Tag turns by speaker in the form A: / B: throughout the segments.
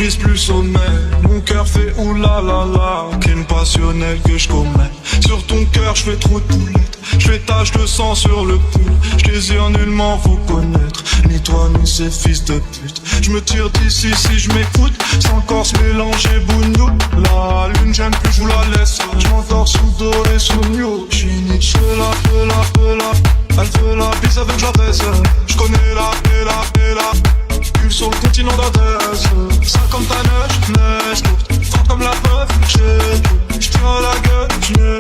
A: vise plus sommet. Mon cœur fait oulala, crime passionnel que je commets. Sur ton cœur je fais trop de poulettes, je fais tache de sang sur le pull. Je désire nullement vous connaître, ni toi ni ces fils de pute. Je me tire d'ici si je m'écoute, sans corse mélanger bougnou. La lune j'aime plus, je vous la laisse. Je m'endors sous doré, sous new. J'suis Nietzsche, elle veut la bise avec la baisse. J'connais la pule sur le continent d'Adès. 50 ta neige courte, forte comme la preuve. J'tire la gueule,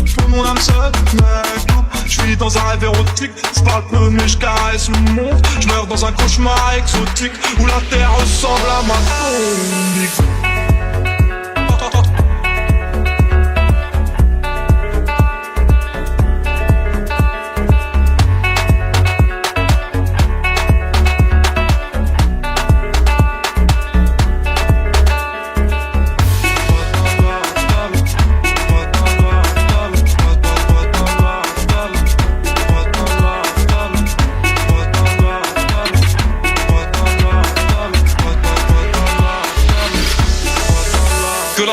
A: j'peux mon âme seule, mec. J'vis dans un rêve érotique, j'parle peu mais j'caresse le monde. J'meurs dans un cauchemar exotique où la terre ressemble à ma tombe.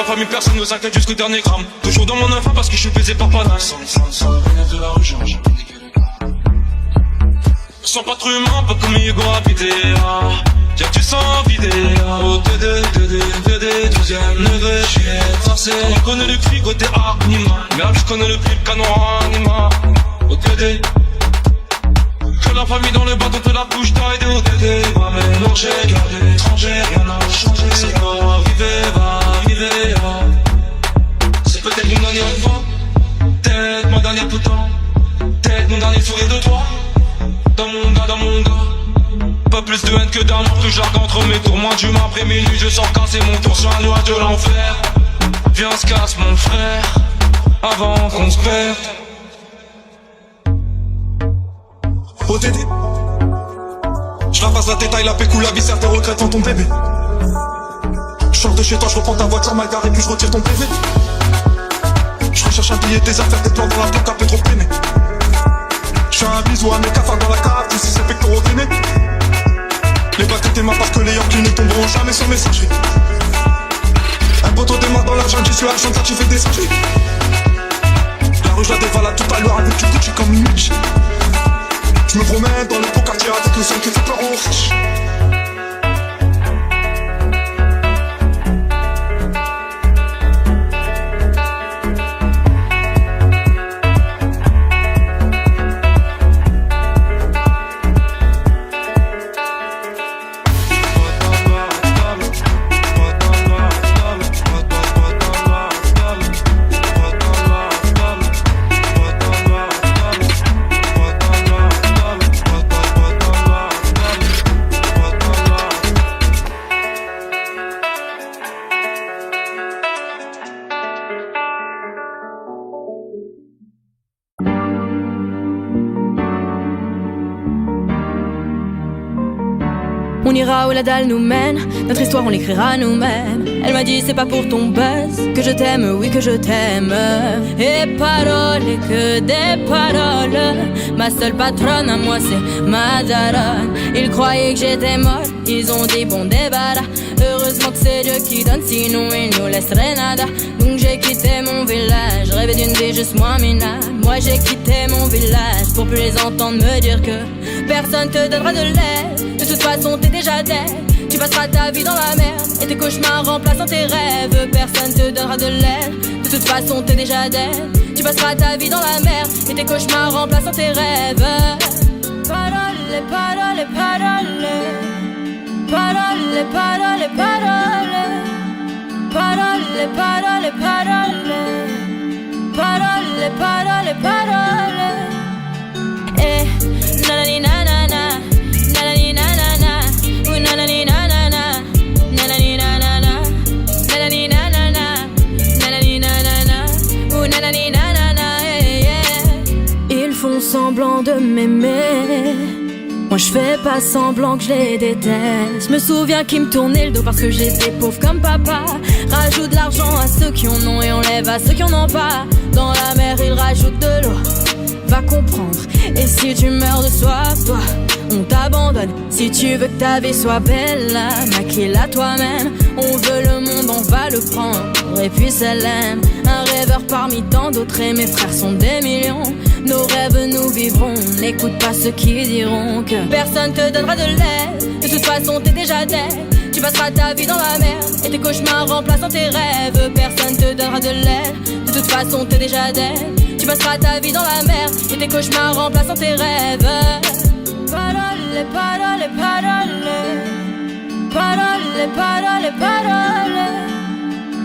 B: Famille, personne ne s'inquiète jusqu'au dernier gramme. Toujours dans mon enfant parce que je suis baisé par Panache. Sans de la rue, j'ai pété que les gars. Sans pas trop humain, pas comme Hugo habité. Tiens, tu sens vidé. Au TD, 12ème degré, j'ai forcé. On connaît le cri côté animal. Merde, je connais le prix, le canon animal. Au TD. Que la famille dans le bateau te la bouche taille au TD. Va mélanger, garder étranger, rien n'a changé. C'est pas arrivé, va. C'est peut-être mon dernier enfant, peut-être mon dernier poutant, peut-être mon dernier sourire de toi. Dans mon dos, pas plus de haine que d'amour, que j'argue entre mes tours. Moins d'humain après minuit, je sors casser mon tour sur un nuage de l'enfer. Viens, on se casse mon frère, avant qu'on se perde.
A: OTD, je la passe la détaille, la pécou, la viscère, tes regrets dans ton bébé. Je sors de chez toi, je reprends ta voiture mal garée, puis je retire ton PV. Je recherche un billet, des affaires, des plans dans la bloc, un peu trop peiné. Je fais un bisou à mes cafards dans la cave, tous ces pectoraux gainés. Les bacs étaient marres parce que les Yankees ne tomberont jamais sur messagerie. Un poteau démarre dans la jungle, j'y suis à Chanta, tu fais des singeries. La rue je la dévalade tout à l'heure avec du Gucci comme une Mitch. Je me promène dans le beau quartier avec le son qui fait peur aux riches.
C: On ira où la dalle nous mène, notre histoire on l'écrira nous-mêmes. Elle m'a dit c'est pas pour ton buzz que je t'aime, oui que je t'aime. Et paroles, et que des paroles. Ma seule patronne à moi c'est ma daronne. Ils croyaient que j'étais molle, ils ont dit bon débarras. Heureusement que c'est Dieu qui donne, sinon il nous laisserait nada. Donc j'ai quitté mon village, rêvé d'une vie juste moins minable. Moi j'ai quitté mon village pour plus les entendre me dire que personne te donnera de l'aide. De toute façon t'es déjà dead. Tu passeras ta vie dans la merde et tes cauchemars remplaçant tes rêves. Personne te donnera de l'aide. De toute façon t'es déjà dead. Tu passeras ta vie dans la merde et tes cauchemars remplaçant tes rêves. Parole, parole, parole. Parole, parole, parole. Parole, parole, parole. Parole, parole, parole. Eh, nanani nanana, nanani nanana, ou nanani nanana, nanani nanana, nanani nanana, nanani nanana, ou nanani nanana, yeah, yeah. Ils font semblant de m'aimer. Moi je fais pas semblant que je les déteste. Je me souviens qu'ils me tournaient le dos parce que j'étais pauvre comme papa. Rajoute de l'argent à ceux qui en ont et enlève à ceux qui en ont pas. Dans la mer ils rajoutent de l'eau, va comprendre. Et si tu meurs de soif, toi, on t'abandonne. Si tu veux que ta vie soit belle, maquille-la toi-même. On veut le monde, on va le prendre, et puis c'est l'aime. Un rêveur parmi tant d'autres, et mes frères sont des millions. Nos rêves nous vivrons, n'écoute pas ceux qui diront que personne te donnera de l'aide. De toute façon t'es déjà dead. Tu passeras ta vie dans la merde, et tes cauchemars remplaçant tes rêves. Personne te donnera de l'aide. De toute façon t'es déjà dead. Tu passeras ta vie dans la merde, et tes cauchemars remplaçant tes rêves. Parole, parole, parole. Parole, parole, parole.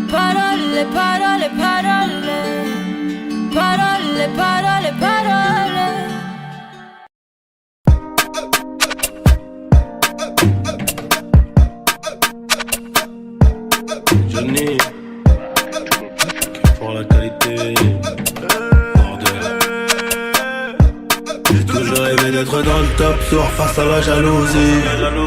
C: Parole, parole, parole. Parole, parole, parole.
D: Johnny, pour la qualité. J'ai toujours rêvé d'être dans le top, soir face à la jalousie.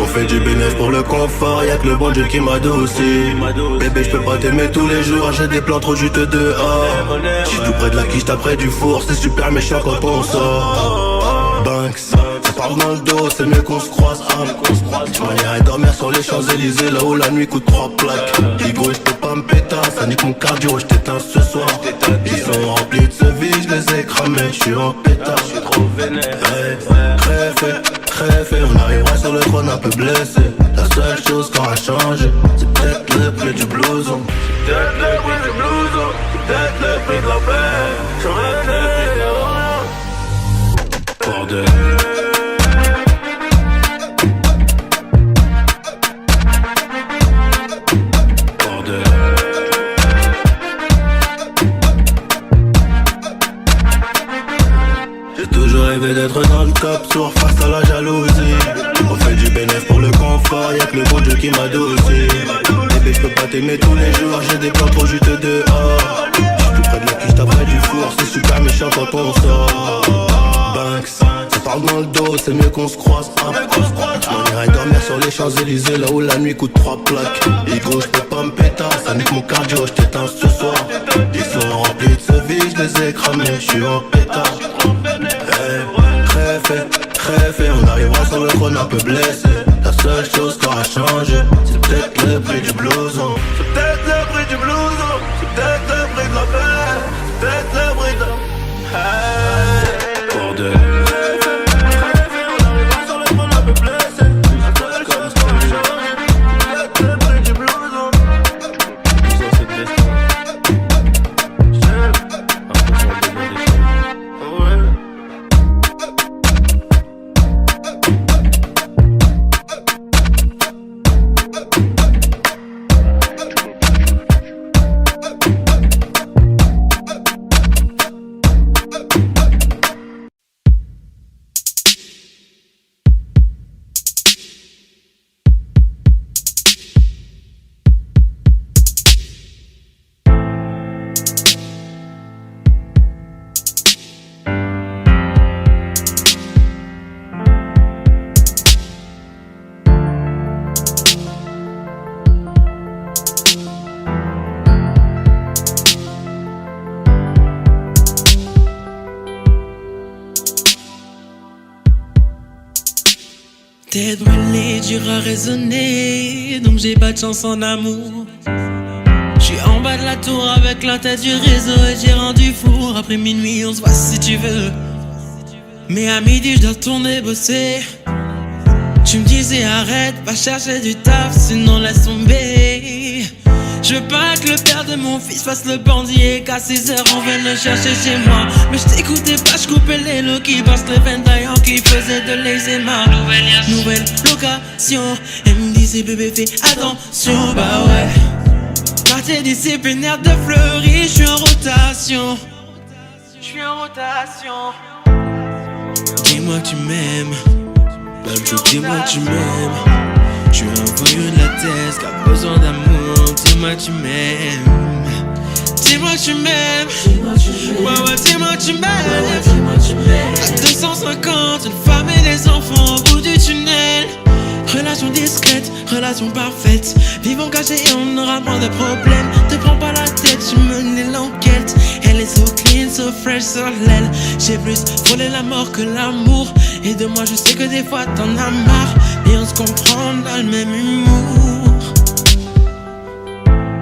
D: On fait du bénéfice pour le confort, y'a que le bon Dieu qui m'adoucit. Bébé, j'peux pas t'aimer tous les jours, j'ai des plans trop juteux dehors. J'suis tout près de la quiche, t'as près du four, c'est super méchant quand on sort. Banks, ça parle dans le dos, c'est mieux qu'on se croise. J'irais dormir sur les Champs-Élysées, là où la nuit coûte 3 plaques. Digo, j'peux pas me péter, ça nique mon cardio, j't'éteins ce soir. Ils sont remplis de ce vide, j'les ai cramés, j'suis en pétard, j'suis trop vénère. Crève, on arrivera sur le trône un peu blessé. La seule chose qu'on a changé, c'est peut-être le prix du blouson. C'est peut-être le prix du blouson, c'est peut-être le prix de la paix. J'aurais le prix de rien. Bordel. Rêver d'être dans le top, soir face à la jalousie. On fait du bénéfice pour le confort, y'a que le bon Dieu qui m'adoucit. Bébé, j'peux pas t'aimer tous les jours, j'ai des plans trop juteux dehors. J'suis tout près de la quiche, t'as près du four, c'est super méchant quand on sort. Banks, ça parle dans le dos, c'est mieux qu'on se croise. On irait dormir sur les Champs-Élysées, là où la nuit coûte 3 plaques. Igo, j'peux pas me péter, ça nique mon cardio, j't'éteins ce soir. Ils sont remplis de ce vide, j'les ai cramés, j'suis en pétard. Crève, on arrivera sur le trône un peu blessé. La seule chose qu'on a changé, c'est peut-être le prix du blouson. C'est peut-être le prix du blouson, c'est peut-être le prix de la paix, c'est peut-être le prix de la... Bordel. On arrivera sur le trône un peu blessé. La seule chose qu'on a changé, c'est peut-être le prix du blouson. Blouson, c'est de l'espoir.
E: Tête brûlée, dur à raisonner, donc j'ai pas de chance en amour. J'suis en bas de la tour avec la tête du réseau et j'ai rendu four. Après minuit on se voit si tu veux, mais à midi j'dois retourner bosser. Tu me disais arrête, va chercher du taf, sinon laisse tomber. Je veux pas que le père de mon fils fasse le bandit et qu'à 6 heures on vienne le chercher chez moi. Mais je t'écoutais pas, je coupais les lots qui passent les ventaillants qui faisaient de l'eczéma. Nouvelle location, elle me disait bébé fais attention, bah ouais. Quartier disciplinaire de Fleury, j'suis en rotation. J'suis en rotation. Dis-moi que tu m'aimes, baby, dis-moi que tu m'aimes. J'suis un voyou de la thèse qui a besoin d'amour. Dis-moi que tu m'aimes. Dis-moi que tu m'aimes. Ouais, dis-moi que tu m'aimes. À 250, une femme et des enfants au bout du tunnel. Relation discrète, relation parfaite. Vivons cachés et on aura moins de problèmes. Te prends pas la tête, je menais l'enquête. Elle est so clean, so fresh sur l'aile. J'ai plus volé la mort que l'amour. Et de moi je sais que des fois t'en as marre. Et on se comprend dans le même humour.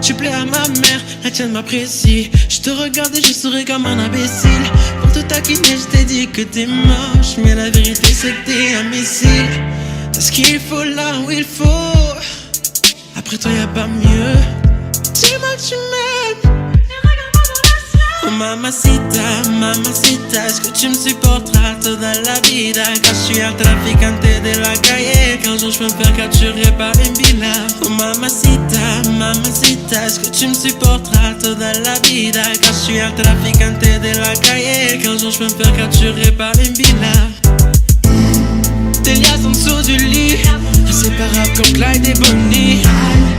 E: Tu plais à ma mère, la tienne m'apprécie. Je te regarde et je souris comme un imbécile. Pour te taquiner je t'ai dit que t'es moche, mais la vérité c'est que t'es un missile. T'as ce qu'il faut là où il faut. Après toi y'a pas mieux. Dis-moi que tu m'aimes. Oh mamacita, mamacita, est-ce que tu me supporteras toda la vida? Quand je suis un traficante de la calle, qu'un jour je me faire capturer par une villa. Oh mamacita, mamacita, est-ce que tu me supporteras toda la vida? Quand je suis un traficante de la calle, qu'un jour je me faire capturer par une villa. Tes liasses en dessous du lit, inséparables comme Clyde et Bonnie.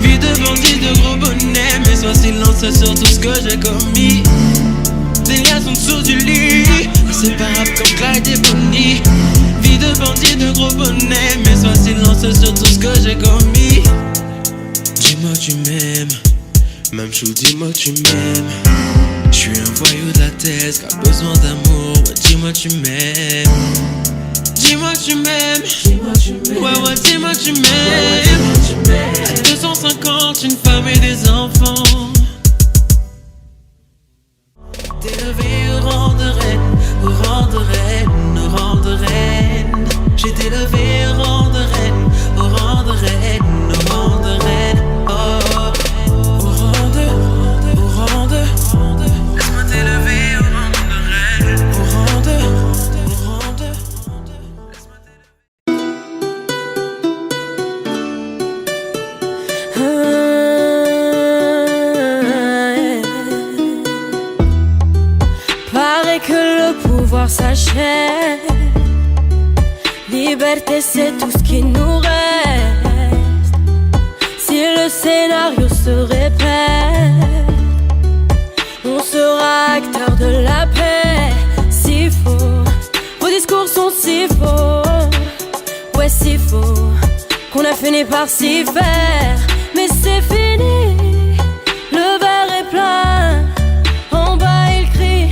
E: Vie de bandit, de gros bonnet, mais sois silencieux sur tout ce que j'ai commis. Tes liasses en dessous du lit, inséparables comme Clyde et Bonnie. Vie de bandit, de gros bonnet, mais sois silencieux sur tout ce que j'ai commis. Dis-moi tu m'aimes, même chou, dis-moi tu m'aimes. J'suis un voyou de la tête qui a besoin d'amour, ouais, dis-moi tu m'aimes. Dis-moi tu m'aimes, ouais ouais dis-moi tu m'aimes. À 250, une femme et des enfants. T'es levé au rang de reine, au rang de reine, au rang de reine. J'ai été levé au rang de reine, au rang de reine, au rang de reine. Oh, au rang de, au rang de. Laisse-moi t'élever au rang de reine, au rang de, au rang de.
C: Paraît que le pouvoir s'achète. Liberté c'est tout ce qui nous reste. Si le scénario se répète, on sera acteur de la paix. Si faux, vos discours sont si faux. Ouais si faux, qu'on a fini par s'y faire. Mais c'est fini, le verre est plein. En bas ils crient,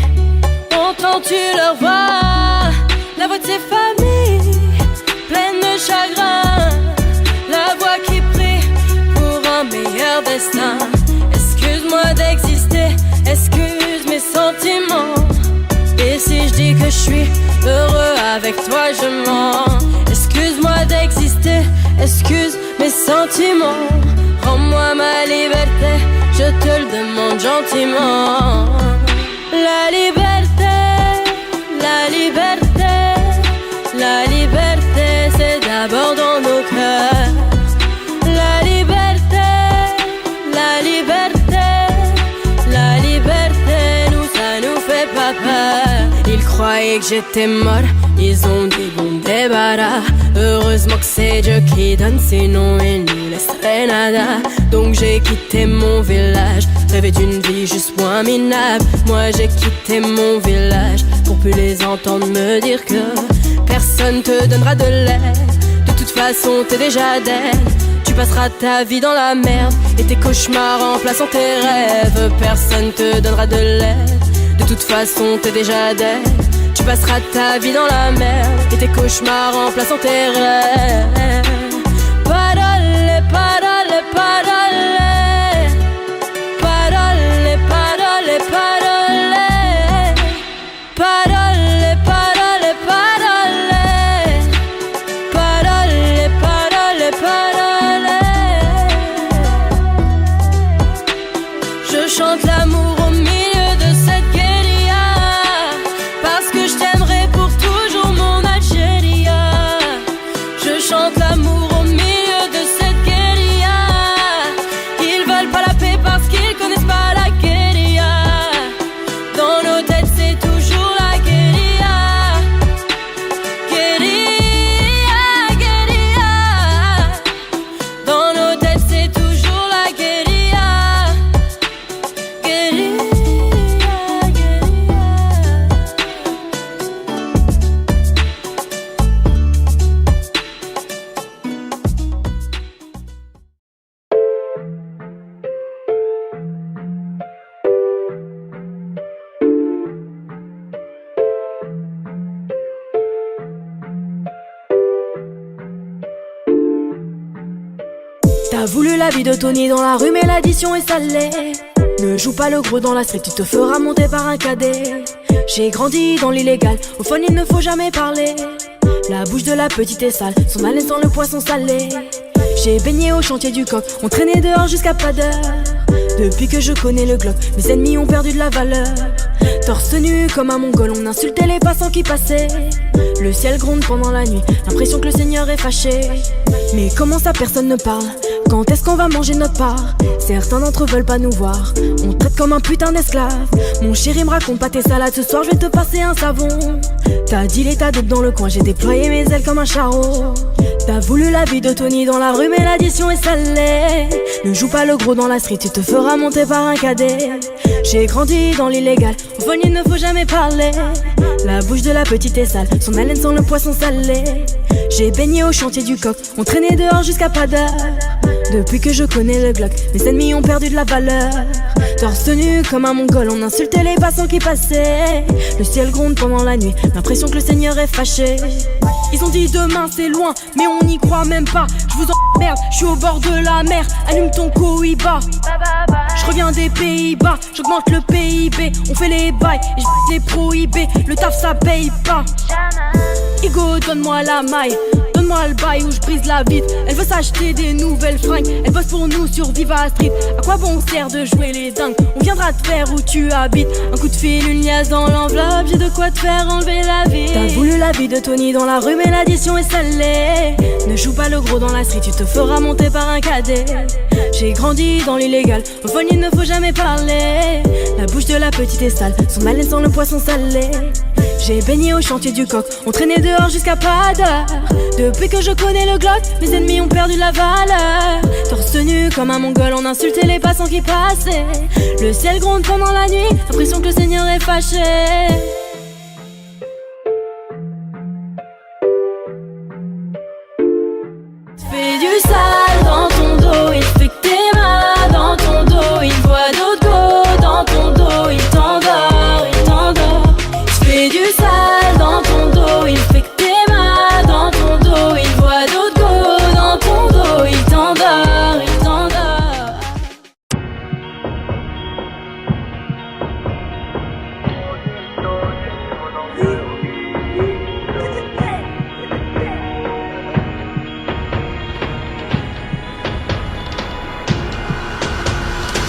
C: entends-tu leur voix? La voix de ses familles, pleine de chagrin. La voix qui prie pour un meilleur destin. Excuse-moi d'exister, excuse mes sentiments. Et si je dis que je suis heureux avec toi, je mens. Excuse-moi d'exister, excuse mes sentiments. Rends-moi ma liberté, je te le demande gentiment. La liberté, la liberté, la liberté, c'est d'abord dans nos cœurs. La liberté, la liberté, la liberté, nous ça nous fait pas peur. Ils croyaient que j'étais mort, ils ont dit bon débarras. Heureusement que c'est Dieu qui donne, sinon il nous laisserait nada. Donc j'ai quitté mon village, rêvé d'une vie juste moins minable. Moi j'ai quitté mon village pour plus les entendre me dire que personne te donnera de l'aide. De toute façon t'es déjà dead. Tu passeras ta vie dans la merde et tes cauchemars remplaçant tes rêves. Personne te donnera de l'aide. De toute façon t'es déjà dead. Tu passeras ta vie dans la merde et tes cauchemars remplaçant tes rêves. Parole, parole, parole. Parole, parole, parole. Parole, parole, parole. Parole, parole, parole. Je chante l'amour au milieu de cette guérilla, parce que je t'aimerai pour toujours mon Algérie. Je chante l'amour T'as voulu la vie de Tony dans la rue mais l'addition est salée. Ne joue pas le gros dans la street, tu te feras monter par un cadet. J'ai grandi dans l'illégal, au fun il ne faut jamais parler. La bouche de la petite est sale, son haleine sent le poisson salé. J'ai baigné au chantier du coq, on traînait dehors jusqu'à pas d'heure. Depuis que je connais le Glock, mes ennemis ont perdu de la valeur. Torse nu comme un mongol, on insultait les passants qui passaient. Le ciel gronde pendant la nuit, l'impression que le Seigneur est fâché. Mais comment ça personne ne parle? Quand est-ce qu'on va manger notre part? Certains d'entre eux veulent pas nous voir, on traite comme un putain d'esclave. Mon chéri me raconte pas tes salades, ce soir je vais te passer un savon. T'as dealé ta dope dans le coin, j'ai déployé mes ailes comme un charreau. T'as voulu la vie de Tony dans la rue mais l'addition est salée. Ne joue pas le gros dans la street, tu te feras monter par un cadet. J'ai grandi dans l'illégal, au fun il ne faut jamais parler. La bouche de la petite est sale, son haleine sent le poisson salé. J'ai baigné au chantier du coq, on traînait dehors jusqu'à pas d'heure. Depuis que je connais le Glock, mes ennemis ont perdu de la valeur. Torse nu comme un mongol, on insultait les passants qui passaient. Le ciel gronde pendant la nuit, l'impression que le Seigneur est fâché. Ils ont dit demain c'est loin, mais on n'y croit même pas. Je vous emmerde, je suis au bord de la mer. Allume ton Cohiba. Je reviens des Pays-Bas, j'augmente le PIB. On fait les bails et je les prohibés. Le taf ça paye pas. Igo, donne-moi la maille, donne-moi le bail où je brise la vitre. Elle veut s'acheter des nouvelles fringues, elle bosse pour nous sur Viva Street. À quoi bon sert de jouer les dingues? On viendra te faire où tu habites. Un coup de fil, une liasse dans l'enveloppe, j'ai de quoi te faire enlever la vie. T'as voulu la vie de Tony dans la rue mais l'addition est salée. Ne joue pas le gros dans la street, tu te feras monter par un cadet. J'ai grandi dans l'illégal, au fun il ne faut jamais parler. La bouche de la petite est sale, son haleine sent le poisson salé. J'ai baigné au chantier du coq, on traînait dehors jusqu'à pas d'heure. Depuis que je connais le Glock, mes ennemis ont perdu la valeur. Torse nu comme un mongol, on insultait les passants qui passaient. Le ciel gronde pendant la nuit, l'impression que le Seigneur est fâché. Fais du sale dans ton dos, il fait que t'es mal dans ton dos. Il voit d'autres go dans ton dos, il t'endort, il t'endort. Fais du sale dans ton dos, il fait que t'es mal dans ton dos. Il voit d'autres go dans ton dos, il t'endort, il t'endort.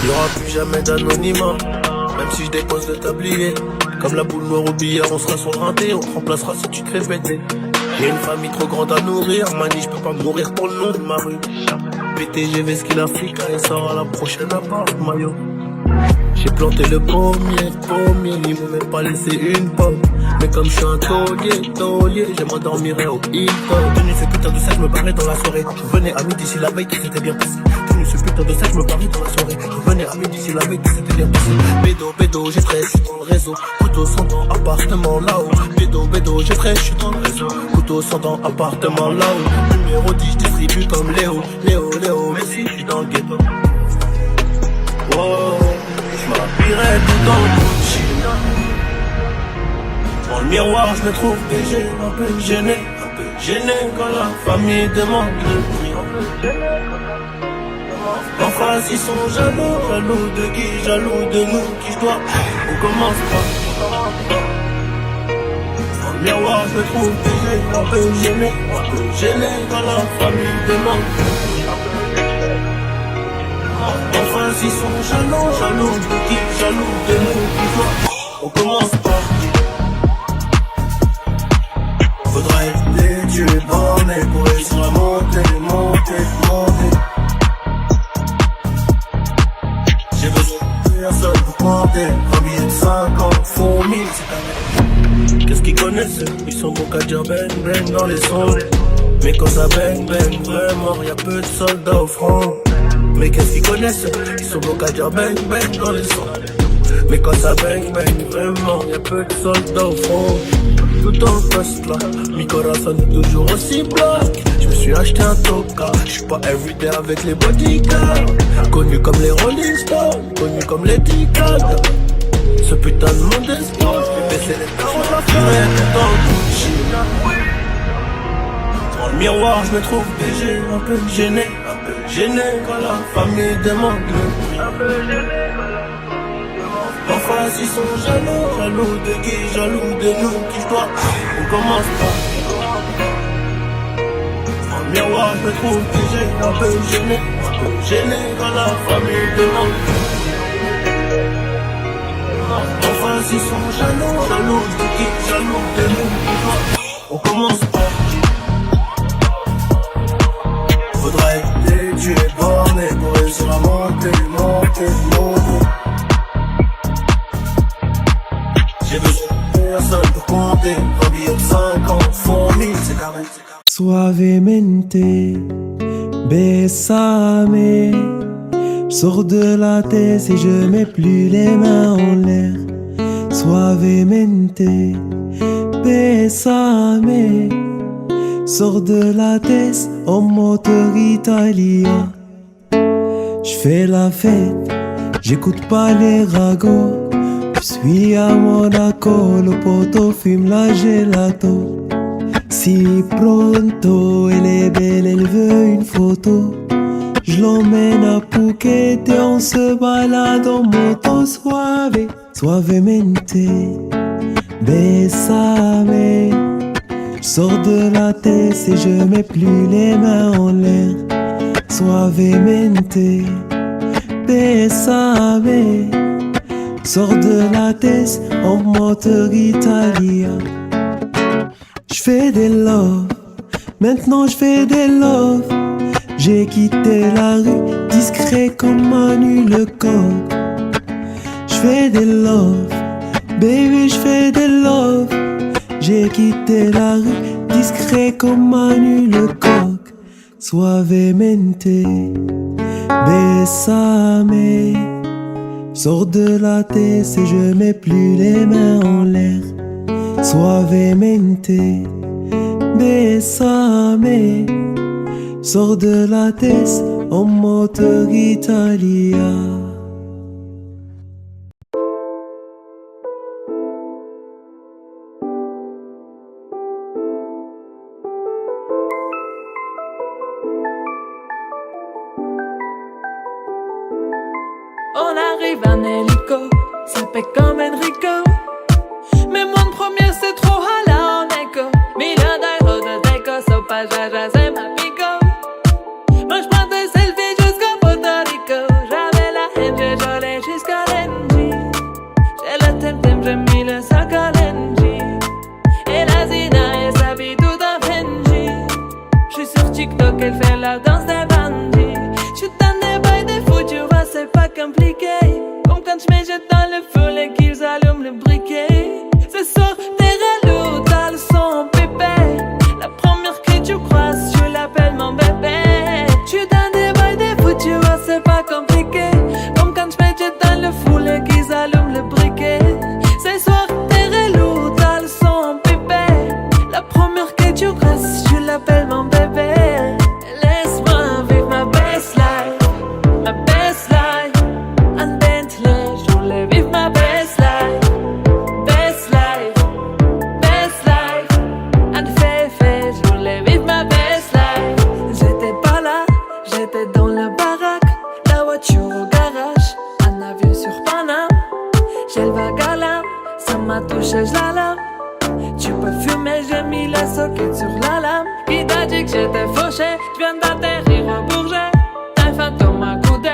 D: Y'aura plus jamais d'anonymat, même si je dépose le tablier. Comme la boule noire au billard, on sera sur le rinté, on te remplacera si tu te fais péter. Y'a une famille trop grande à nourrir, mani, je peux pas mourir pour le nom de ma rue. PTGV ce qu'il a fait quand il sort à la prochaine appart, maillot. J'ai planté le pommier, il m'a même pas laissé une pomme. Mais comme je suis un taulier, je m'endormirai au hip-hop. Tenu ce putain de sac, je me barrais dans la soirée. Je venais à midi si la veille qui s'était bien passé. Tenu ce putain de sac, je me barrais dans la soirée. Je venais à midi si la veille qui s'était bien passé. Bédo, j'ai frais, je suis dans le réseau. Couteau sans dents, appartement là-haut. Bédo, j'ai frais, je suis dans le réseau. Couteau sans dents, appartement là-haut. Numéro 10, je distribue comme Léo, mais si je suis dans le ghetto. Wow, je m'habillerai tout dans le Gucci. Dans le miroir, je me trouve BG, un peu gêné quand la famille demande le prix. En face, ils sont jaloux de qui, jaloux de nous, qui je dois. On commence pas. Dans le miroir, je me trouve BG, un peu gêné quand la famille demande le prix. En face, ils sont jaloux de qui, jaloux de nous, qui je dois. On commence pas. Faudra éviter, tu es borné pour réussir à monter. J'ai besoin de personne pour compter. Un billet de 50 font 1000. Qu'est-ce qu'ils connaissent? Ils sont bons qu'à dire bang dans les sons. Mais quand ça bang vraiment, y'a peu de soldats au front. Mais qu'est-ce qu'ils connaissent? Ils sont bons qu'à dire bang dans les sons. Mais quand ça bang vraiment, y'a peu de soldats au front. Tout en poste là, mi corazon est toujours aussi bloc. Je me suis acheté un toka, je suis pas everyday avec les bodyguards. Connu comme les Rolling Stones, connu comme les Ticades. Ce putain de monde est sport, je vais baisser les parents, je la ferai tout en Gucci. Dans le miroir, je me trouve BG, un peu gêné. peu gêné quand la famille demande le prix. Un peu gêné quand la famille demande. Parfois ils sont jaloux, jaloux de qui, jaloux de nous, qui je dois. On commence pas. En miroir je me trouve piégé, un peu gêné quand la famille demande. Parfois ils sont jaloux, jaloux de qui, jaloux de nous, qui je dois. On commence pas. Faudrait les tuer bornés pour réussir à monter. J'ai besoin de personne pour compter. Un billet de 50 font 1000, c'est carré.
F: Suavemente, besame. J'sors de la tête et je mets plus les mains en l'air. Suavemente, besame. Sors de la tête en moteur italien. J'fais la fête, j'écoute pas les ragots. J'suis à Monaco, le poteau fume la gelato. Si pronto, elle est belle, elle veut une photo. J'l'emmène à Phuket et on se balade en moto. Suave, suavemente, besame. J'sors de la tête et je mets plus les mains en l'air. Suavemente, besame. Sors de la tête en moteur italien. J'fais des love, maintenant j'fais des love. J'ai quitté la rue, discret comme Manu Lecoq. J'fais des love, baby j'fais des love. J'ai quitté la rue, discret comme Manu Lecoq. Suavemente, besame. Sors de la tête et je mets plus les mains en l'air. Suavemente, besame. Sors de la tête en moteur italien.
C: On arrive en hélico, ça fait comme Enrico. Mais moi de première c'est trop hala en écho. Million d'euros de déco, so pas jaja c'est ma pico. Moi j'prends des selfies jusqu'à Puerto Rico. J'avais la haine, j'ai jolé jusqu'à l'NG. J'ai le temtem, j'ai mis le sac à l'NG. Et la Zina, elle s'habille tout en Fendi. J'suis sur TikTok, elle fait la danse des bandits. J'suis dans des bails des fous, tu vois c'est pas compliqué. Comme quand j'me jette dans le feu et qu'ils allument le briquet. Ce soir t'es relou, t'as le son pépé. La première que tu croises, je l'appelle mon bébé. J'suis dans des bails des fous, tu vois c'est pas compliqué. Comme quand j'me jette dans le feu et qu'ils allument le briquet. Ce soir t'es relou, t'as le son pépé. La première que tu croises, je l'appelle mon bébé. Laisse-moi vivre ma best life. Ma best life, un Bentley, je voulais vivre ma best life. Best life, un féfé, je voulais vivre ma best life. J'étais pas là, j'étais dans le baraque. La voiture au garage, un avion sur Paname. J'ai le vague à l'âme, ça m'a touché, je la lame. Tu peux fumer, j'ai mis la socket sur la lame. Qui t'a dit que j'étais fauché, je viens d'atterrir au Bourget. Un fantôme m'a coudé,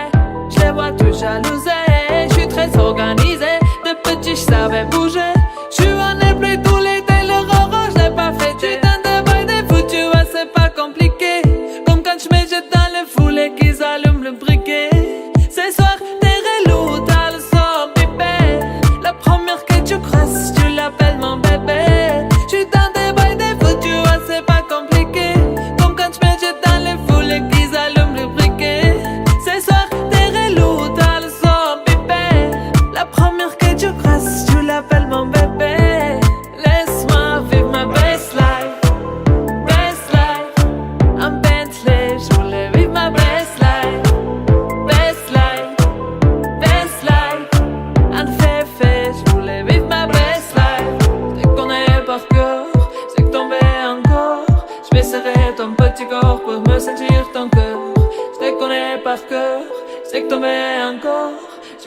C: je les vois tous jalousés. Je suis très organisé, de petit je savais bouger. Je suis en airplay tout l'été, le roro je l'ai pas fêté. J'suis dans des bails des fous, tu vois c'est pas compliqué. Comme quand je me jette dans le foule et qu'ils allument le briquet. Ce soir t'es relou, t'as le son pipé. La première que tu crosses, tu l'appelles mon bébé. J'suis dans des bails des fous, tu vois c'est pas compliqué. Comme quand je me jette dans le foule et qu'ils allument le briquet. Ce soir t'es relou, t'as le son pipé. La première que tu crosses, tu l'appelles mon bébé.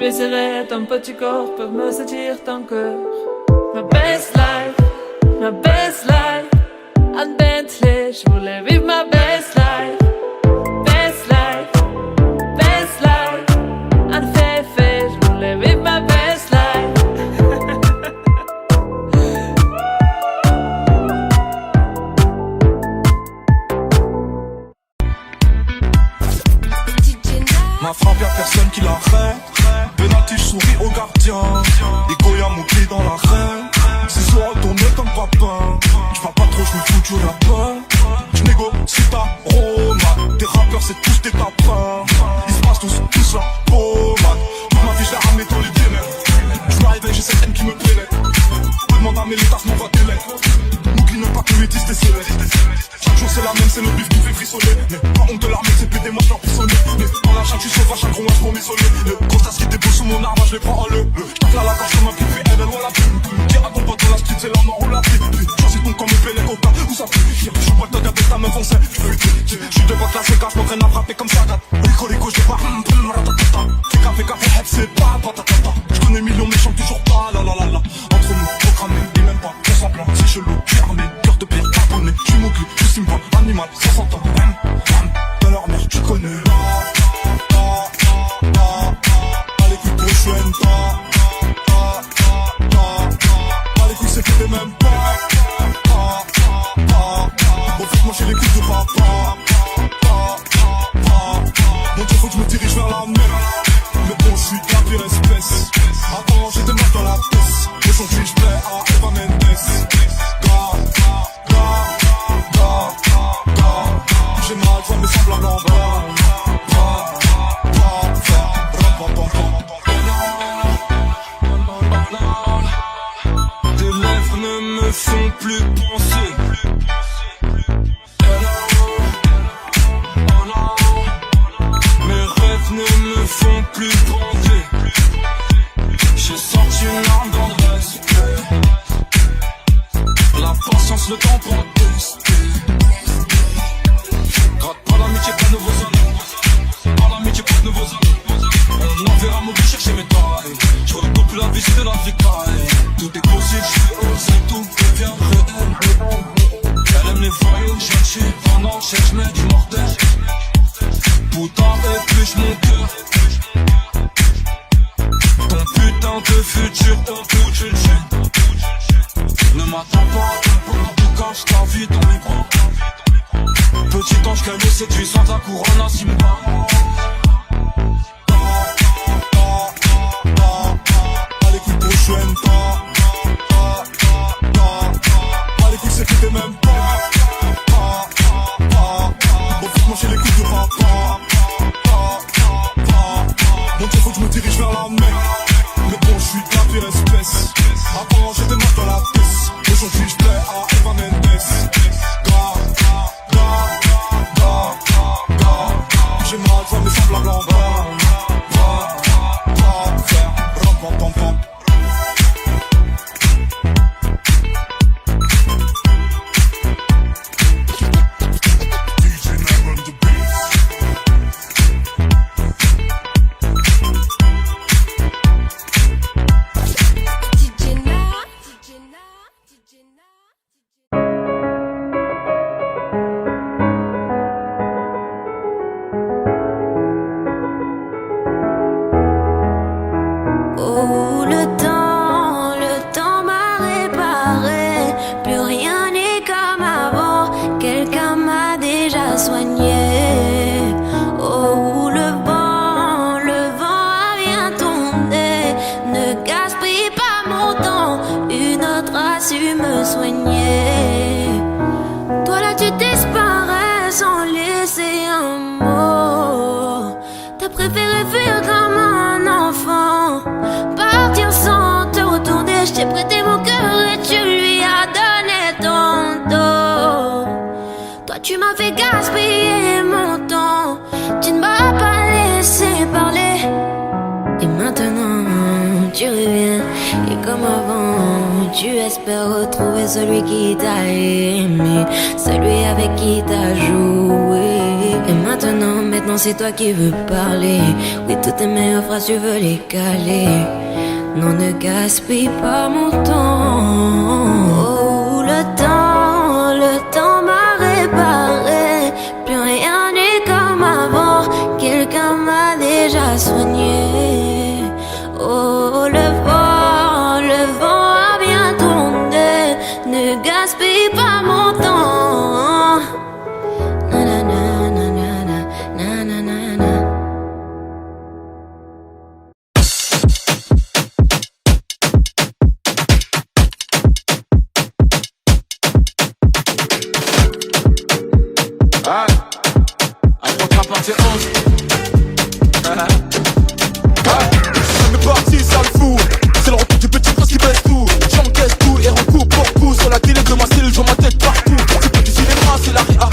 G: Je vais serrer ton petit corps pour me sentir ton cœur. Ma best life, en Bentley, je voulais vivre ma best life. Best life, en Fefe, je voulais vivre ma best life.
A: Ma frappe y'a personne qui l'arrête. Penalty, je souris au gardien. Ego y'a mon pied dans l'arène. C'est soit retourné comme papin. J'parle pas trop, j'me fous du lapin. J'négocie ta romade. Tes rappeurs c'est tous des tapins. Ils se passent tous la pommade. Toute ma vie je l'ai ramené dans les ténèbres. J'me réveille, j'ai cette haine qui me pénètre. Demande à mes létas, m'envoie des lettres. N'oublie même pas que 8 des célèbres. Chaque jour c'est la même, c'est le bif qui fait frissonner. Mais pas honte de l'armée, c'est pété, moi je leur pissonner. Mais dans la chatte, tu sauvage, un gros match pour m'isoler. Le gros tas qui était beau sous mon arme, je les prends en le. J'tape là la gorge comme un pipi, elle loin la plume. Dire à ton pote dans la street, c'est la mort ou la vie. Choisis ton camp, me paie les coca, où ça pue. J'suis pas le temps d'être ta meuf en scène. J'suis devant classe, les gars, j'm'entraîne à frapper comme ça date. Rico, j'dis pas, fais café, c'est pas patatata. J'connais millions, mais j'chante toujours pas, la la la la. Entre nous, programmé, et même pas, on s'en plaint, c'est chelou, j'suis armé, cœur de pierre, abonné, j'suis mouclé, j'suis simple, animal, ça s'entend, dans leur mère, tu connais. Allez, couille, prochaine, allez, couille, c'est que t'es même pas. Bon, moi j'ai les couilles de papa. Mon Dieu, faut que je me dirige vers la mer. Mais bon, je suis de la pire espèce. Attends, j'étais mal dans la pièce. Aujourd'hui, je plais à Eva Mendes. J'ai mal, je vois mes semblables en bas.
B: Tes lèvres ne me font plus penser. Mes rêves ne me font plus bander. J'ai sorti une arme dans le respect. La patience, le temps pour tester. Gratte pas l'amitié, pas de nouveaux amis. Pas l'amitié, pas de nouveaux amis. On enverra mon but chercher mes tailles. Je recoupe plus la vie, c'est de la vicaille. Tout est possible, je fais oser, tout devient réel. Elle aime les voyous, je viens pendant chaque je mets du mortel. Putain, épluche mon cœur. Ton putain de futur, ton bout d'une chaîne. Ne m'attends pas, en tout cas, je t'invite dans mes bras. Petit ange qu'elle me séduit sans ta couronne à Simba.
A: Allez, couille, prochaine, allez, couille, c'est que t'es même pas. Bon, moi j'ai les couilles de papa. Mon Dieu, faut que je me dirige vers la mer. Mais bon, je suis de la pire espèce. Avant, j'étais mal dans la pièce. Aujourd'hui, je plais à Eva Mendes. J'ai mal, je vois mes semblables en bas.
H: tu espères retrouver celui qui t'a aimé, celui avec qui t'as joué. Et maintenant c'est toi qui veux parler. Oui, toutes tes meilleures phrases tu veux les caler. Non, ne gaspille pas mon temps. Oh, le temps m'a réparé. Plus rien n'est comme avant. Quelqu'un m'a déjà soigné. Oh, le vent a bien tourné. Ne gaspille pas mon temps. Na na na na na na na na.
B: Ah, un contrat partie 11.
I: C'est parti, ça le fout. C'est le retour du petit prince qui baisse tout. J'encaisse tout et recoupe pour coup. Sur la télé de ma cellule, je vois ma tête partout. C'est pas du cinéma, c'est la réa.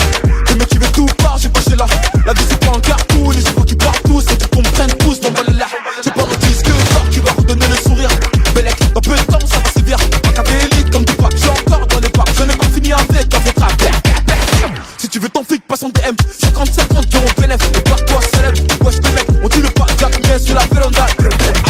I: Les mecs qui veulent tout part, j'ai pas chez là. La vie c'est pas un cartoon, les chevaux qui partent tous. C'est qu'on me prenne tous, mon bal là. J'ai pas un disque d'or qui va redonner le sourire. Bellec, dans peu de temps, ça va sévir. Pas élite comme du pack, j'ai encore dans les parcs. Je n'ai pas fini avec un votre affaire. Si tu veux ton flic, passe en DM. 50-50 d'euros bénéf, et par toi célèbre. Wesh les mecs, on dit le pas Jack, mais sur la vélonda.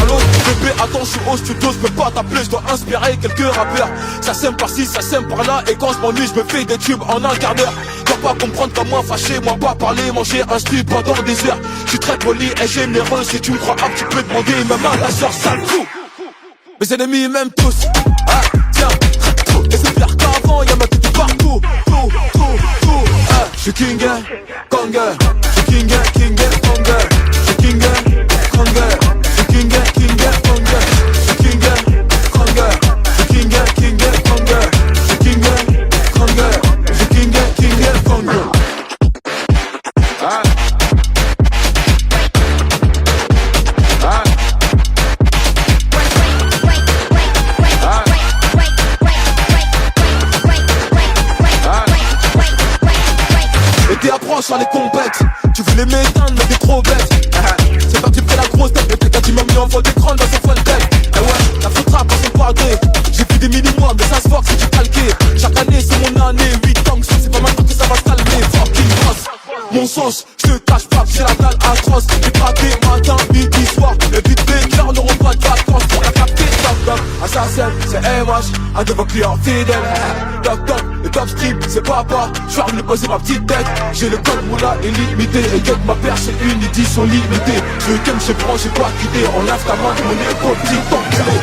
I: Allô, bébé, attends, je suis au studio, je peux pas t'appeler, je dois inspirer quelques rappeurs. Ça sème par-ci, ça sème par-là, et quand je m'ennuie, je me fais des tubes en un quart d'heure. Dois pas comprendre qu'à moi fâché, moi pas parler, manger un strip pendant des heures. Je suis très poli et généreux, si tu me crois up, tu peux demander même à la sœur, sale fou. Mes ennemis m'aiment tous, ah, tiens, et c'est pire qu'avant, y'a ma tête partout, tout, ah, je suis king, Kong, je suis king, Kong, je suis king, Kong, je suis king, Kong, je suis king, Kong, je suis king, Kong, je suis king, Kong, je suis king, Kong. Ah. Et approche sur les compètes. Tu voulais m'éteindre mais t'es trop bête. C'est toi qui fais la grosse tête. Mais t'es qu'un qui m'a mis en faux d'écran dans son fun tech. Eh ouais, la faute rap à son padré. J'ai vu des mini-mois mais ça se voit que c'est du calqué. Chaque année c'est mon année, 8 ans que c'est pas maintenant que ça va se calmer. Fucking boss, mon sauce, je te cache pas que j'ai la dalle atroce. J'ai braqué matin, midi, soir. Les beat bakers n'auront pas de vacances pour la capter. Toc toc, assassin, c'est MH, un de vos clients fidèles. Toc toc, le top strip, c'est papa. Je vais poser ma petite tête. J'ai le code moula illimité. Et que ma paire c'est une édition limitée. Je veux qu'elle me prend, j'ai pas quitté. On lave ta main de mon épaule, petit enculé.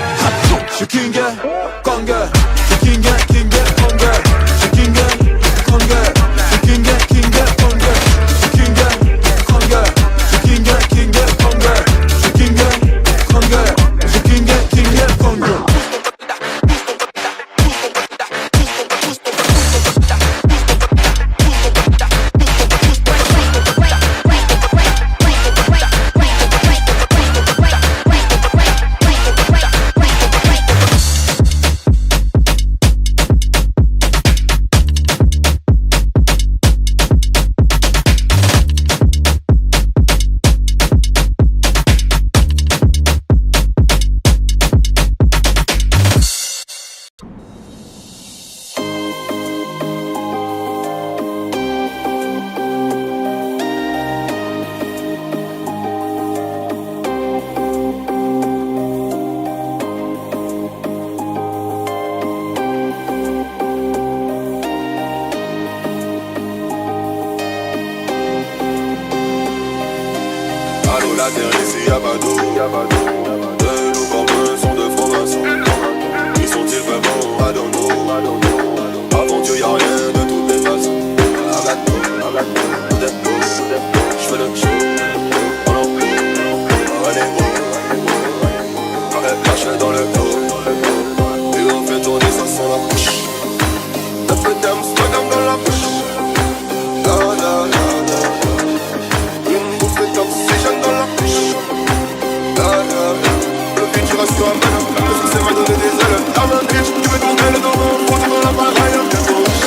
I: Je suis king, Kong, je suis king, Kong, je suis king, Kong, je suis king, Kong, je suis king, Kong, je suis king, Kong, je suis king, Kong, je suis king, Kong.
D: Allô la terre ici y'a pas d'eau. De nos corps sont de francs-maçons. Qui sont-ils vraiment à Dono? Avant Dieu y'a rien de toutes les façons. J'fais le show. Lâche-le dans le dos. Et on fait tourner ça sans la bouche. Ça fait dame, spadam dans la bouche. La la la la. Une bouffée d'oxygène dans la bouche. La la la. Le futur reste sur un madame. Le succès m'a donné des ailes. La main bitch, tu veux ton aile dans mon fond. Dans la baraille, un peu gauche.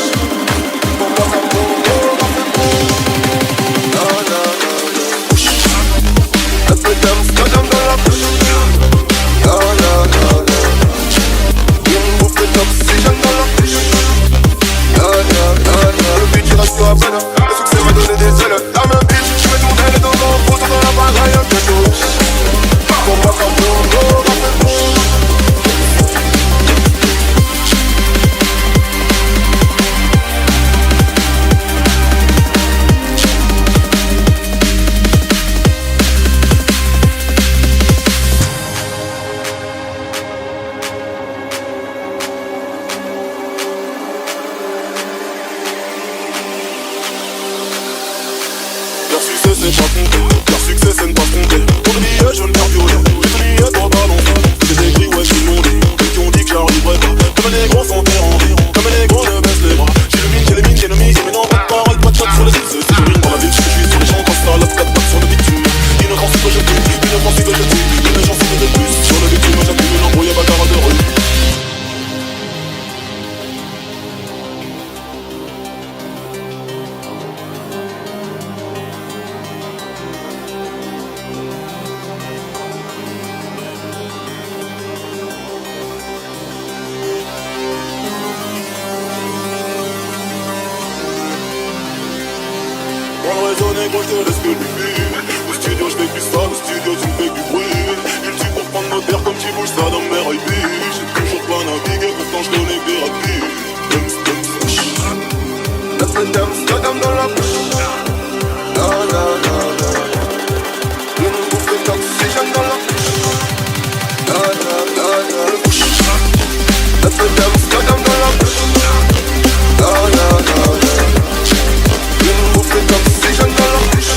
D: Pour moi ça vaut, ça fait beau. La la la la. Ça fait dame, spadam dans la bouche. La la la la.
I: sais pas compter. Leur succès c'est ne pas se compter. Pour le billet jaune vert violet, j'ai tout nié pour balancer. J'ai écrit ouais tout le monde dit, ceux qui ont dit que j'arriverais pas. Comme les gros sont terrés, comme les gros ne baissent les bras. J'ai le mine, j'ai les mines, j'ai le mise, mais non pas de parole, pas de chat sur les sites. C'est le mine dans la ville, je suis sur les gens quand ça lave 4 pattes sur le bitume. Innocent que je tue, innocent que je tue, innocent que de plus. Sur le bitume j'appuie une embrouille à bagarre de rue. Moi je te laisse que du film. Au studio je fais plus ça, au studio tu me fais du bruit. Il tue pour prendre nos terres comme tu bouges ça dans mes rêves. J'ai toujours pas navigué, pourtant je connais des rapides. La fête d'Amsterdam dans la bouche. La la la la. Le nom bouffe de d'oxygène dans la bouche. La la la la. La fête d'Amsterdam dans la bouche. La la la la. Le nom bouffe de d'oxygène dans la bouche.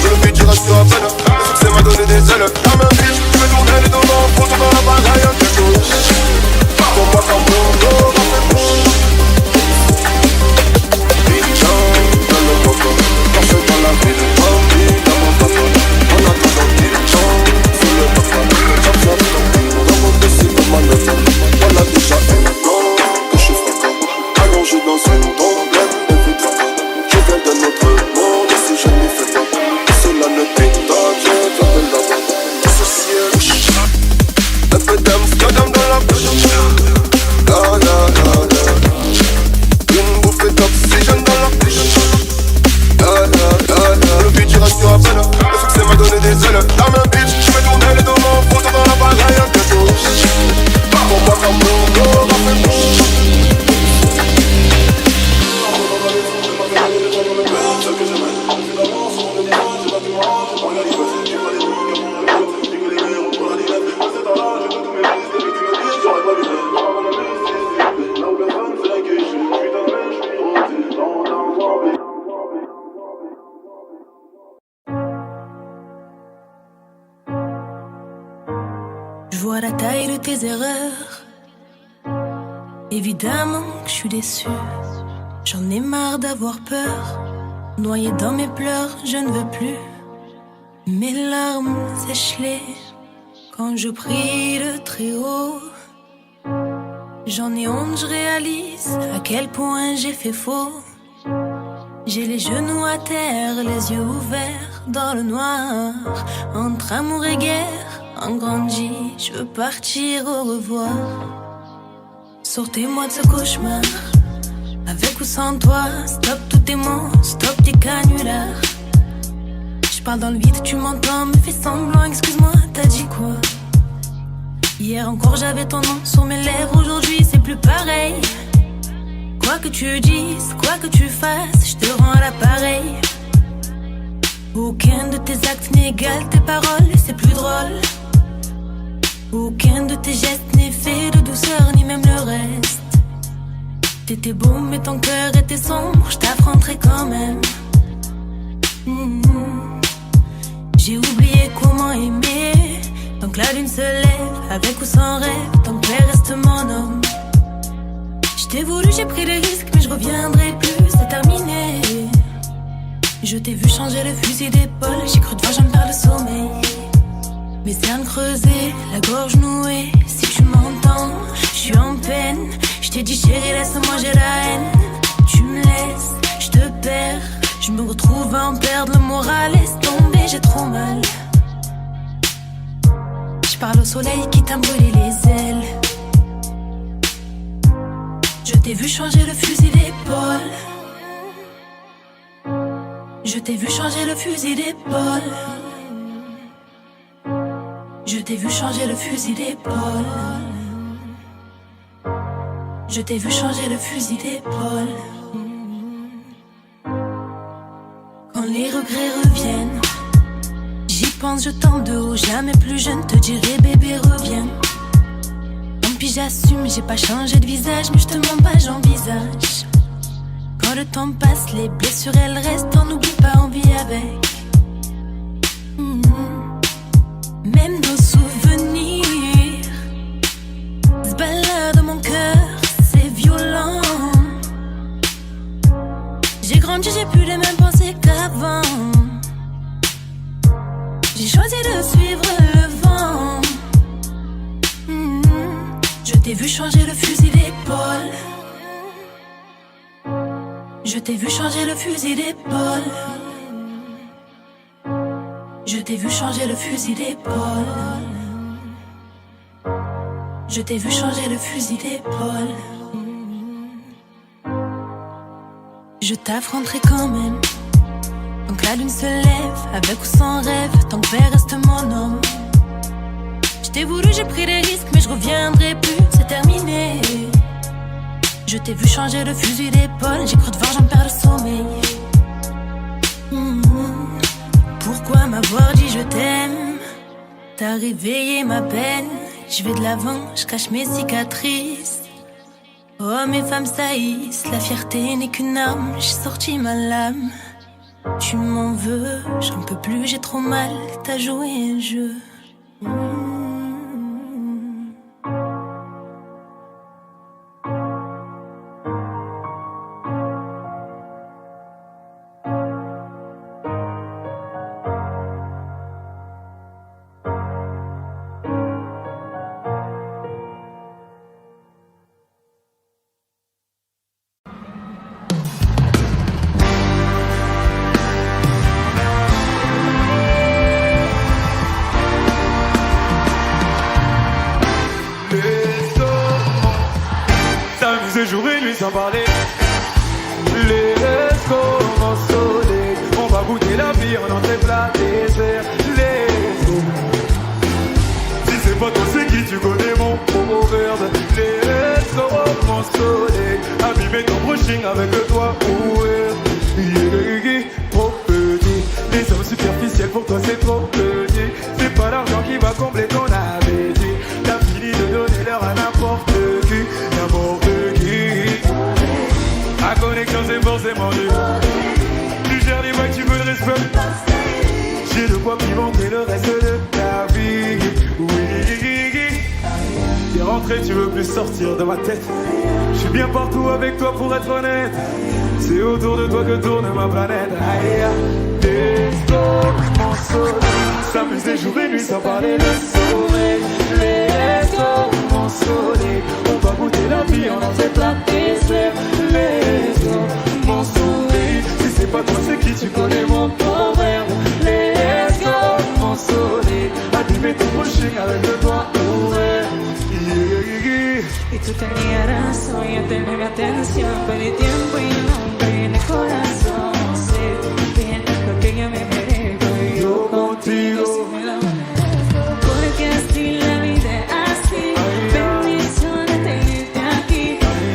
I: Le futur reste à peine. Le succès m'a donné des ailes. La main vide, je vais tourner les dos dans le photo dans la bagaille un peu chaud. Pour moi comme Bourgo, dans mes bouches. Bijan, dans le coco. Marche dans la ville, Bambi, dans mon bateau. En attendant qu'il chante, sous le papa. Chap chap, dans mon dossier comme un enfant. On a déjà un temps que je fais comme allongé dans une tombe pleine de vitres. Je viens de notre monde, si je n'y fais pas. Cela ne t'étonne, je viens de là-bas. Ceci est la fête d'Amsterdam dans la bouche. La la la la. Une bouffée d'oxygène dans la bouche. La la la la. Le beat il reste à peine. Le succès m'a donné des ailes. La main bitch, je vais tourner les deux mains. Photo dans la bagaille un gâteau. Pour moi comme Bourgo, dans mes bouches.
C: Je vois la taille de tes erreurs. Évidemment que je suis déçue. J'en ai marre d'avoir peur. Noyé dans mes pleurs, je ne veux plus. Mes larmes sèchent-les quand je prie le très haut. J'en ai honte, je réalise à quel point j'ai fait faux. J'ai les genoux à terre, les yeux ouverts dans le noir. Entre amour et guerre, en grandi, je veux partir au revoir. Sortez-moi de ce cauchemar, avec ou sans toi. Stop tous tes mots, stop tes canulars. Je parle dans le vide, tu m'entends, me fais semblant. Excuse-moi, t'as dit quoi? Hier encore j'avais ton nom sur mes lèvres, aujourd'hui c'est plus pareil. Quoi que tu dises, quoi que tu fasses, je te rends à l'appareil. Aucun de tes actes n'égale tes paroles, c'est plus drôle. Aucun de tes gestes n'est fait de douceur, ni même le reste. T'étais beau mais ton cœur était sombre, je t'affronterai quand même. J'ai oublié comment aimer. Tant que la lune se lève, avec ou sans rêve, ton père reste mon homme. Je t'ai voulu, j'ai pris des risques, mais je reviendrai plus, c'est terminé. Je t'ai vu changer le fusil d'épaule, j'ai cru devoir, je me perds le sommeil. Mes cernes creusées, la gorge nouée, si tu m'entends, je suis en peine. Je t'ai dit chérie, laisse-moi, j'ai la haine. Tu me laisses, je te perds. Je me retrouve à en perdre le moral, laisse tomber, j'ai trop mal. Je parle au soleil qui t'a brûlé les ailes. Je t'ai vu changer le fusil d'épaule. Je t'ai vu changer le fusil d'épaule. Je t'ai vu changer le fusil d'épaule. Je t'ai vu changer le fusil d'épaule. Quand les regrets reviennent, j'y pense, je tente de haut. Jamais plus je ne te dirai bébé reviens. Tant pis j'assume, j'ai pas changé de visage, mais je te mens pas, j'envisage.
H: Quand le temps passe, les blessures elles restent, on n'oublie pas, on vit avec. Même nos souvenirs se baladent dans mon cœur, c'est violent. J'ai grandi, j'ai plus les mêmes pensées qu'avant. J'ai choisi de suivre le vent. Je t'ai vu changer le fusil d'épaule. Je t'ai vu changer le fusil d'épaule. Je t'ai vu changer le fusil d'épaule. Je t'ai vu changer le fusil d'épaule. Je t'affronterai quand même. Tant que la lune se lève, avec ou sans rêve, tant que verre reste mon homme. Je t'ai voulu, j'ai pris des risques, mais je reviendrai plus, c'est terminé. Je t'ai vu changer le fusil d'épaule, j'ai cru devoir, j'en perds le sommeil. Pourquoi m'avoir dit je t'aime? T'as réveillé ma peine. Je vais de l'avant, je cache mes cicatrices. Hommes et femmes saillissent, la fierté n'est qu'une arme. J'ai sorti ma lame. Tu m'en veux, j'en peux plus, j'ai trop mal. T'as joué un jeu.
I: Jour et nuit sans parler. Les restos soleil, on va goûter la vie en entrée plat dessert. Si c'est pas toi c'est qui, tu connais mon proverbe. Les restos mon soleil, abîmer ton brushing avec le toit ouvert. Trop petit, les hommes superficiels pour toi c'est trop petit. C'est pas l'argent qui va combler ton appétit. T'as fini de donner l'heure à n'importe qui, n'importe qui. La connexion c'est forcément dur. Tu gères les vagues, tu veux le respect. J'ai de quoi pimenter le reste de ta vie. Oui. T'es rentré, tu veux plus sortir de ma tête. Je suis bien partout avec toi pour être honnête. C'est autour de toi que tourne ma planète. Mon soleil, s'amuser jour et nuit sans parler de sommeil. Les mon soleil, on va goûter la vie en entrée plat dessert. Les mon soleil, si c'est pas toi c'est qui, tu connais mon proverbe. Les mon soleil, abîmer ton brushing avec le doigt ouvert.
J: Y tú tenías razón, ya tenés mi atención. Perdí tiempo y no perdí el corazón. Sé bien lo que yo me merezco y yo contigo si me la merezco. Porque así la vida es así. Bendición de tenerte aquí.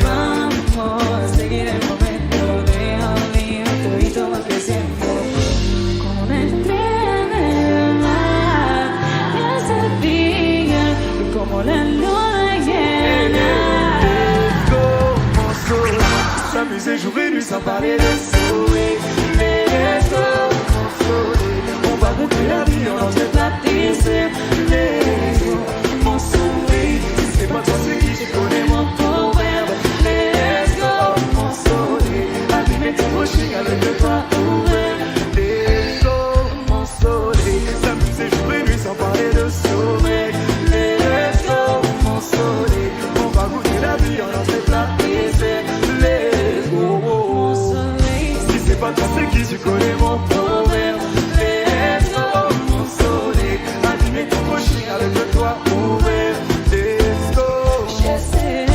J: Vamos a seguir el momento. Deja un lío, todito va creciendo. Como una estrella del mar, ya sabía que como la luna llena.
I: S'amuser jour et nuit sans parler de sourire. Les mon soleil, on va goûter la vie en entrée plat dessert. Les mon soleil, si c'est pas toi c'est qui, je connais mon proverbe. Les mon soleil, abîmer ton brushing avec le toit ouvert. Les mon soleil, s'amuser jour et nuit sans parler de sommeil. Les mon soleil, on va goûter la vie en entrée plat dessert. Si c'est pas toi c'est qui, tu connais mon proverbe. Les mon soleil, abîmer ton brushing avec le toit ouvert.
J: Je sais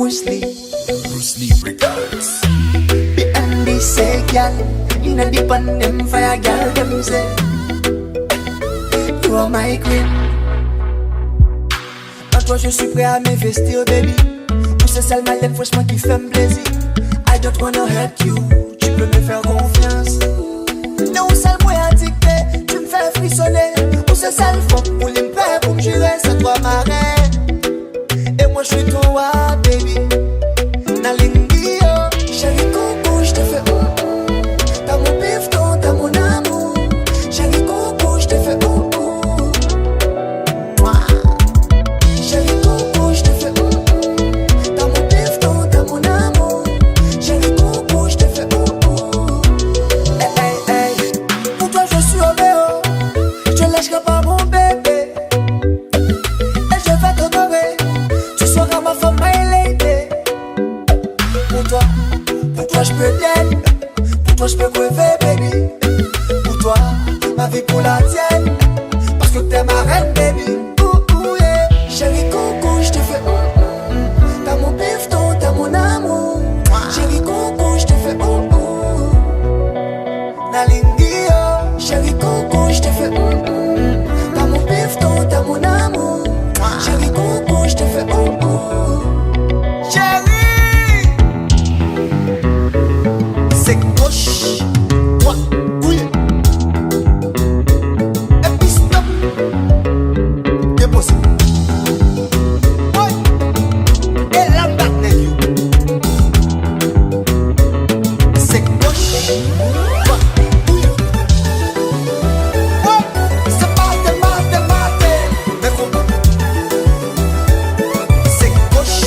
K: Bruce Lee records. Behind this say gal, inna the pan them fire gal them say you are my queen. En toi je suis prêt à m'investir baby. Pour ce sale malin franchement qui fait me plaisir. I don't wanna hurt you, tu peux me faire confiance. Non sale moi addicté, tu me fais frissonner. Pour ce sale fond, pour les pères, pour me jurer, c'est toi ma reine. Et moi je suis toi baby. Nalingio, chérie coco, je te fais t'as mon bifton, t'as mon amour. Chérie coco, je te fais Chérie coco, je te fais t'as mon bifton, t'as mon amour. Chérie coco, je te fais hey, hey, hey. Pour toi je suis Roméo, je lâcherai pas mon bébé. Et je vais t'adorer, tu seras ma femme my lady. Pour toi je peux bien, pour toi je peux crever baby. Pour toi, ma vie pour la tienne, parce que t'es ma reine baby. Yeah. Chérie coco, je te fais t'as mon bifton, t'as mon amour. Chérie coco, je te fais Nalingio, chérie coco, je te fais t'as mon bifton, t'as mon amour. Chérie coco, je te fais Chérie, c'est gauche, droite, oui. Et puis stop, bien posé. Ouais, et la batte n'est you. C'est gauche, droite, oui. Ouais, c'est mate. Mais faut pas. C'est gauche,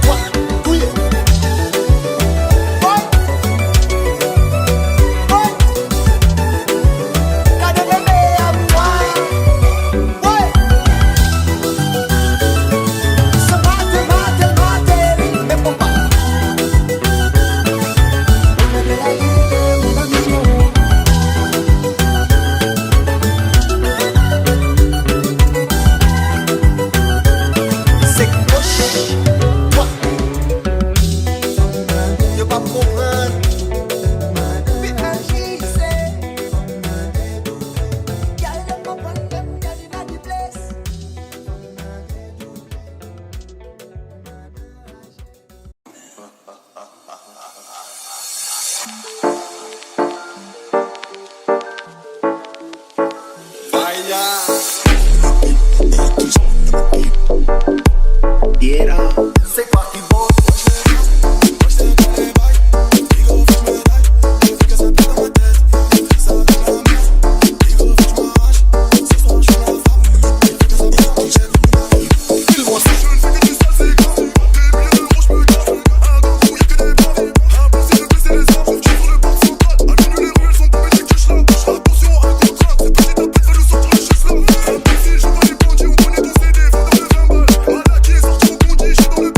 K: droite, oui. C'est parti bon.
A: Dans le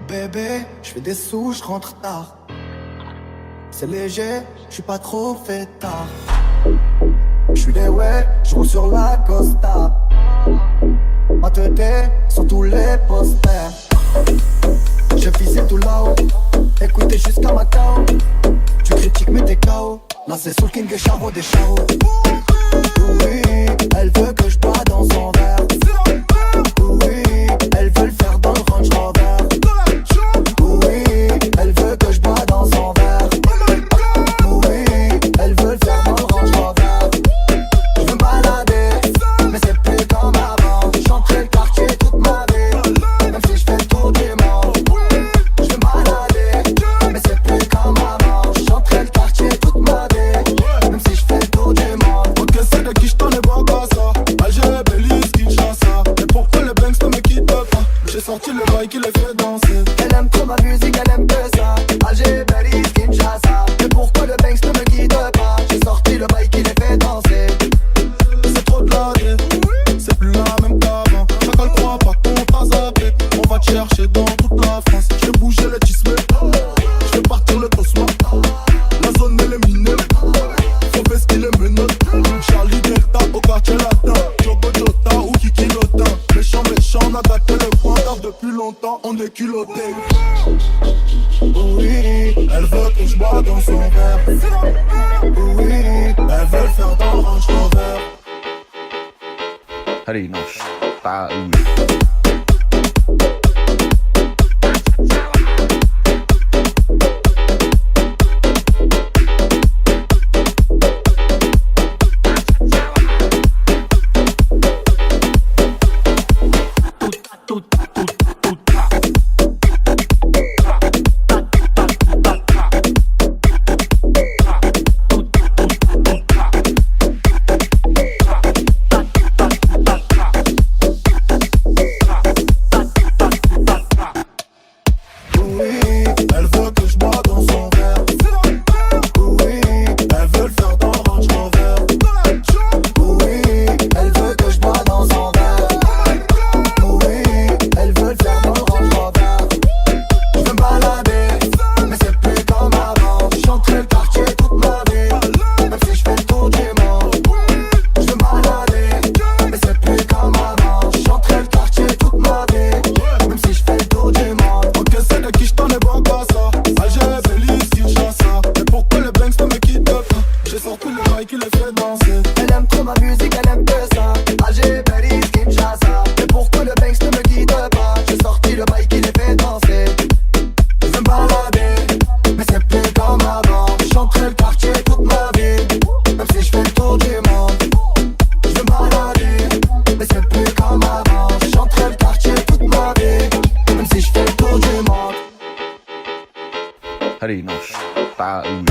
K: Bébé, je fais des sous, je rentre tard. C'est léger, je suis pas trop fait tard. Je suis des ouais, je roule sur la Costa. Ma tête sur tous les posters. J'ai visé tout là-haut, écoutez jusqu'à Macao. Tu critiques mais t'es KO. Là c'est Soul King et Charo des Charo. Oui, elle veut que je bois dans son verre. Oui, elle veut le faire dans le Range Rover. Oui, elle veut que je bois dans son verre. Oui, elle veut le faire dans le Range Rover. Je veux me balader, mais c'est plus comme avant. J'entrais le quartier toute ma vie, même si je fais le tour du monde. Je veux me balader, mais c'est plus comme avant. J'entrais le quartier toute ma vie, même si je fais le tour du monde.
I: Ok, c'est de qui je t'en ai pas qu'à ça. Alger, Belize, Kinshasa. Et pourquoi les banks ne me quittent pas? J'ai sorti le bail qui les fait danser.
K: Elle aime trop ma musique, elle aime que ça. Alger, Belize, Kinshasa. Et pourquoi le Banks ne me guide pas? J'ai sorti le bail qui les fait danser.
I: C'est trop de la vie, c'est plus la même qu'avant. Chacun croit pas qu'on t'a zappé. On va te chercher dans toute la France. Je vais bouger le tisme, je vais partir le cosmo. La zone elle est minée, faut vestir les menottes. Charlie Delta au quartier latin. Jogo Jota ou Kiki Lotin. Méchant, on a gâté le coin car depuis longtemps on est culotté.
K: Oui,
I: Elle veut que je bois dans son verre.
K: oui,
I: Elle veut le faire dans le Range Rover.
L: Allez, non, pas où.
I: Elle veut que je bois dans son verre.
K: oui,
I: Elle veut le faire dans le Range Rover.
K: oui, elle veut que je bois dans son verre. Oui, elle veut le faire dans le Range Rover. Je veux me balader, mais c'est plus comme avant. J'entrais le quartier toute ma vie, même si je fais le tour du monde. Je veux me balader, mais c'est plus comme avant. J'entrais le quartier toute ma vie, même si je fais le tour du monde.
I: Ok, c'est de qui je t'en ai pas qu'à ça. Alger, Belize, Kinshasa. Et pourquoi les banks ne me quittent pas? J'ai sorti le bail qui les fait danser.
K: Elle aime trop ma musique, elle aime que ça. Alger, Belize, Kinshasa. Et pourquoi le Banks ne me guide pas? J'ai sorti le bail qui les fait danser. Je veux me balader, mais c'est plus comme avant. J'entrais le quartier toute ma vie, même si je fais le tour du monde. Je veux me balader, mais c'est plus comme avant. J'entrais le quartier toute ma vie, même si je fais le tour du monde.
L: Allez, non, pas où.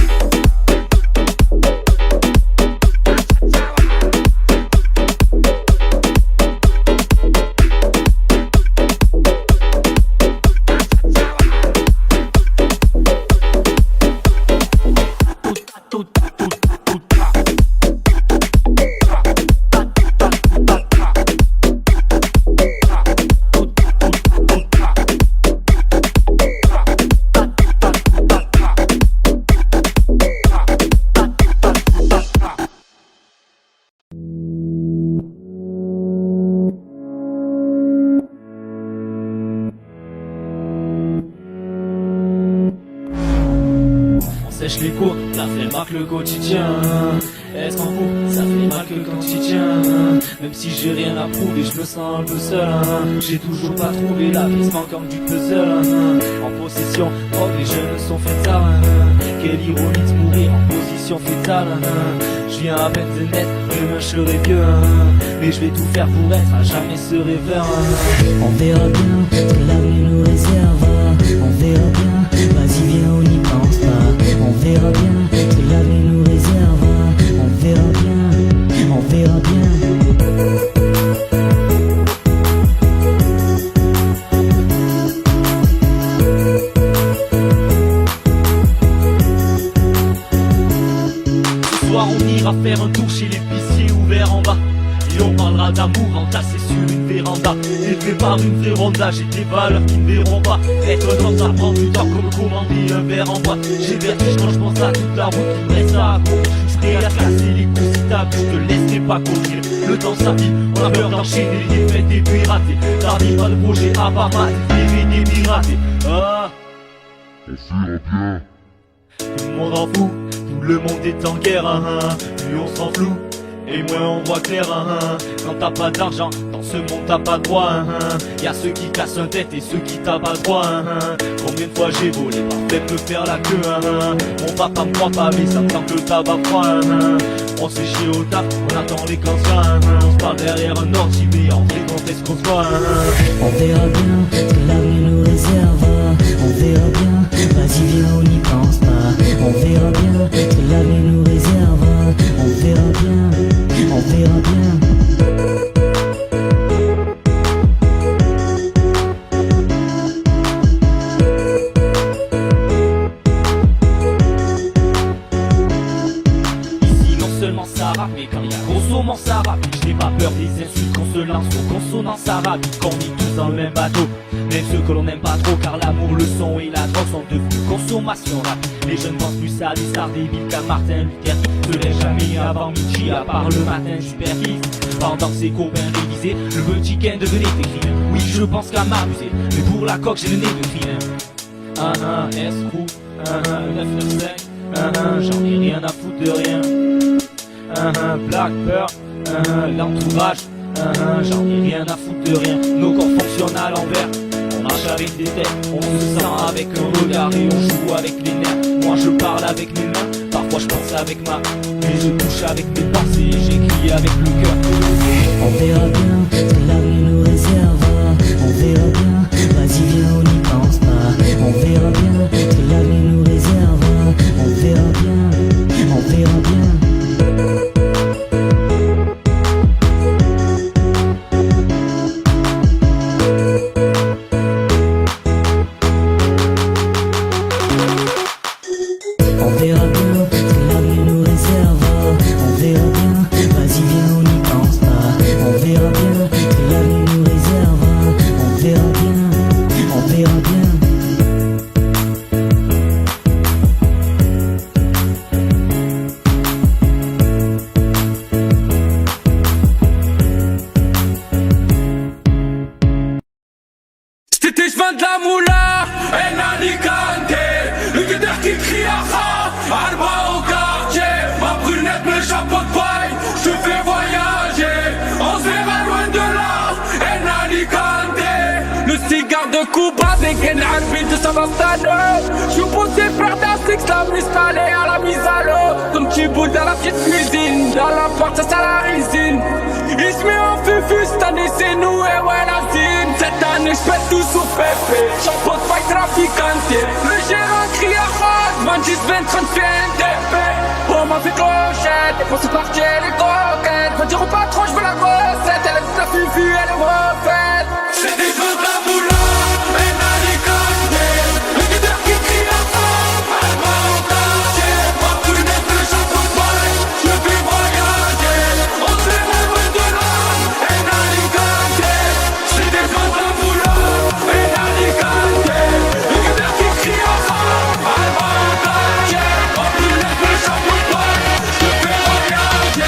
E: Sèche les cours, la flemme marque le quotidien. Est-ce qu'en couple, ça fait mal que quand tu tiens. Même si j'ai rien à prouver, je me sens un peu seul. J'ai toujours pas trouvé la pièce manquante du puzzle. En possession, oh les jeunes sont faits tard. Quelle ironie de mourir en position fétale. Je viens à peine de naître, demain je serai vieux. Mais je vais tout faire pour être à jamais ce rêveur.
M: On verra bien ce que l'avenir nous réserve. On verra bien, vas-y viens on n'y pense pas. On verra bien ce que l'avenir nous réserve. On verra bien, on verra bien.
E: Ce soir on ira faire un tour chez l'épicier ouvert en bas. Et on parlera
N: verras d'amour entassé sur une véranda. Élevé par une vraie ronda, j'ai des valeurs qui ne verront pas. Être un homme ça prend du temps comme commander un verre en bois. J'ai vertige quand je pense à toute la route qui me reste à accomplir. Je suis prêt à casser les coups si t'as vu, je te laisserai pas courir. Le temps s'affiche, on a peur d'enchaîner les défaites et puis rater. T'arrives pas le projet à Bama, des piratés. Ah,
O: on fera bien.
N: tout le monde en fout, tout le monde est en guerre, plus on s'en floue, et moins on voit clair, Quand t'as pas d'argent, dans ce monde t'as pas droit, Y'a ceux qui cassent un tête et ceux qui tapent pas droit, Combien de fois j'ai volé, parfait me faire la queue, Mon papa me croit pas mais ça me tente le tabac froid, On s'est chié au taf, on attend les cancers, On se parle derrière un ordi mais en vrai quand est-ce qu'on se voit,
M: On verra bien ce que l'avenir nous réserve. On verra bien, vas-y viens on n'y pense pas. On verra bien ce que l'avenir nous réserve. On verra bien, on verra bien.
N: Ici non seulement ça rappe, mais quand il y a consommant ça rappe. Je n'ai pas peur des insultes qu'on se lance aux consonances arabes. Qu'on est tous dans le même bateau, même ceux que l'on n'aime pas trop. Car l'amour, le son et la drogue sont devenus consommation rapide. Les jeunes pensent plus à des stars débiles qu'à Martin Luther. Se lève jamais avant midi, à part le matin superfise. Pendant que ses copains révisaient, le petit Ken devenait écrivain. Oui, je pense qu'à m'amuser, mais pour la coque, j'ai le nez de vilain. S-Crew, 995, j'en ai rien à foutre de rien. Black Pearl, l'entourage, j'en ai rien à foutre de rien. Nos corps fonctionnent à l'envers. On marche avec des têtes, on se sent avec un regard et on joue avec les nerfs. Moi je parle avec mes mains, parfois je pense avec ma, mais je touche avec mes pensées, j'écris avec le cœur.
M: On verra bien ce que l'avenir nous réserve. On verra bien, vas-y viens on n'y pense pas. On verra bien ce que l'avenir nous réserve. On verra bien, on verra bien. On verra bien ce que l'avenir nous réserve. On verra bien, vas-y viens on n'y pense pas. On verra bien ce que l'avenir nous réserve. On verra bien, on verra bien.
B: C'était je de la moula, en Alicante. Le guetteur qui crie à ça, Alba au quartier. Ma brunette me chapeaute paille, je te fais voyager. On se verra loin de là, en Alicante. Le cigare de Cuba avec un habit de Savastano. Je suis posé par d'un six, la mise calée à la mise à l'eau. Comme tu boules dans la petite cuisine, dans la porte ça sent la résine. Il se met en fufu, cette année c'est nous et ouais la zine. Cette année j'pète tout sur Pépé, chapeau de paille traficante. Le gérant crie à rose, man 10, 20, 30 fait un TP. On m'a fait clochette, et pour se partir les coquettes. Va dire au patron j'veux la recette, elle a dit la fufu, elle est refaite. C'est des feux de la moula, en Alicante. Le guetteur qui crie à rose, elle va au quartier. Ma brunette le chapeau de paille, je fais voyager. On se verra loin de là, en Alicante. C'est des feux de la moula, en Alicante. Le guetteur qui crie à rose, elle va au quartier. Ma brunette le chapeau de paille, je fais voyager. On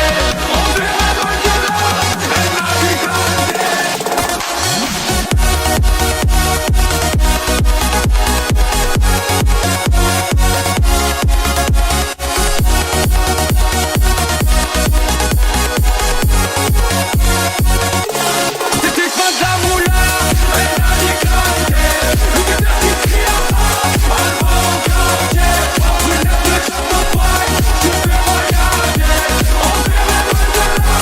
B: se verra loin de là, en Alicante. C'était pas de la moula, en Alicante. Le guetteur qui crie à rose, elle va au quartier. Ma brunette le chapeau de paille, je fais voyager.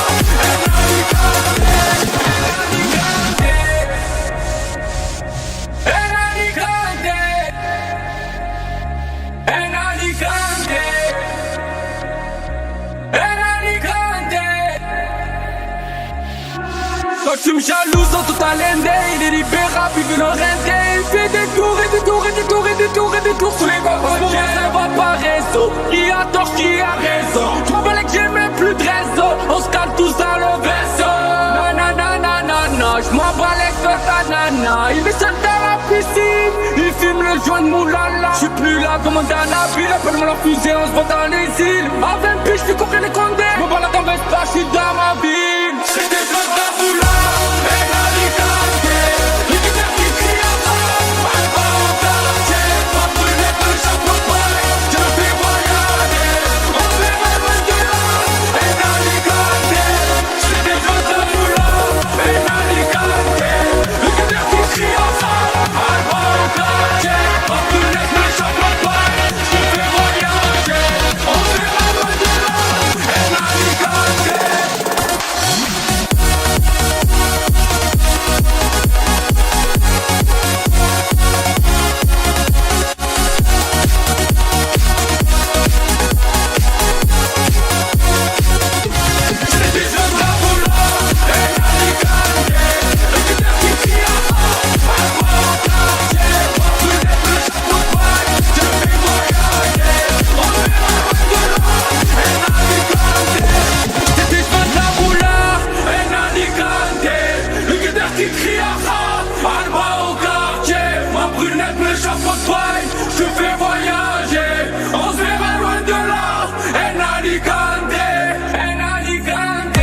B: On se verra loin de là, en Alicante. En Alicante. En Alicante. En Alicante. Quand tu me jalouses dans tout ta lende, il est libérable, il veut le render. Il fait des tours et des tours et des tours et des tours et des tours sous les bords. Pour moi ça va pas réseau, qui a tort, qui a raison. Je m'en que j'ai même plus de réseau, on se cale tous dans le vaisseau.
P: Rihanna. Il est seul dans la piscine, il fume le joint de moulala. J'suis plus là comme dans la ville, appelle-moi la fusée, on se voit dans les îles. À 20 piges, j'fais courir les condés. Mon balade en Vespa, j'suis dans ma ville. C'est des gens de la boula, et la ligante. Les guitares qui crient à ça, elle va au quartier. Pas brûler que chaque paille, je fais voyager. On verra loin de là, et la ligante. C'est des gens de la boula, et la ligante. Les guitares qui crient à ça, elle va au quartier. Pas brûler que chaque paille, je fais voyager. On verra loin de là, et la ligante. Je fais voyager, on se verra loin de là. En Alicante, en Alicante.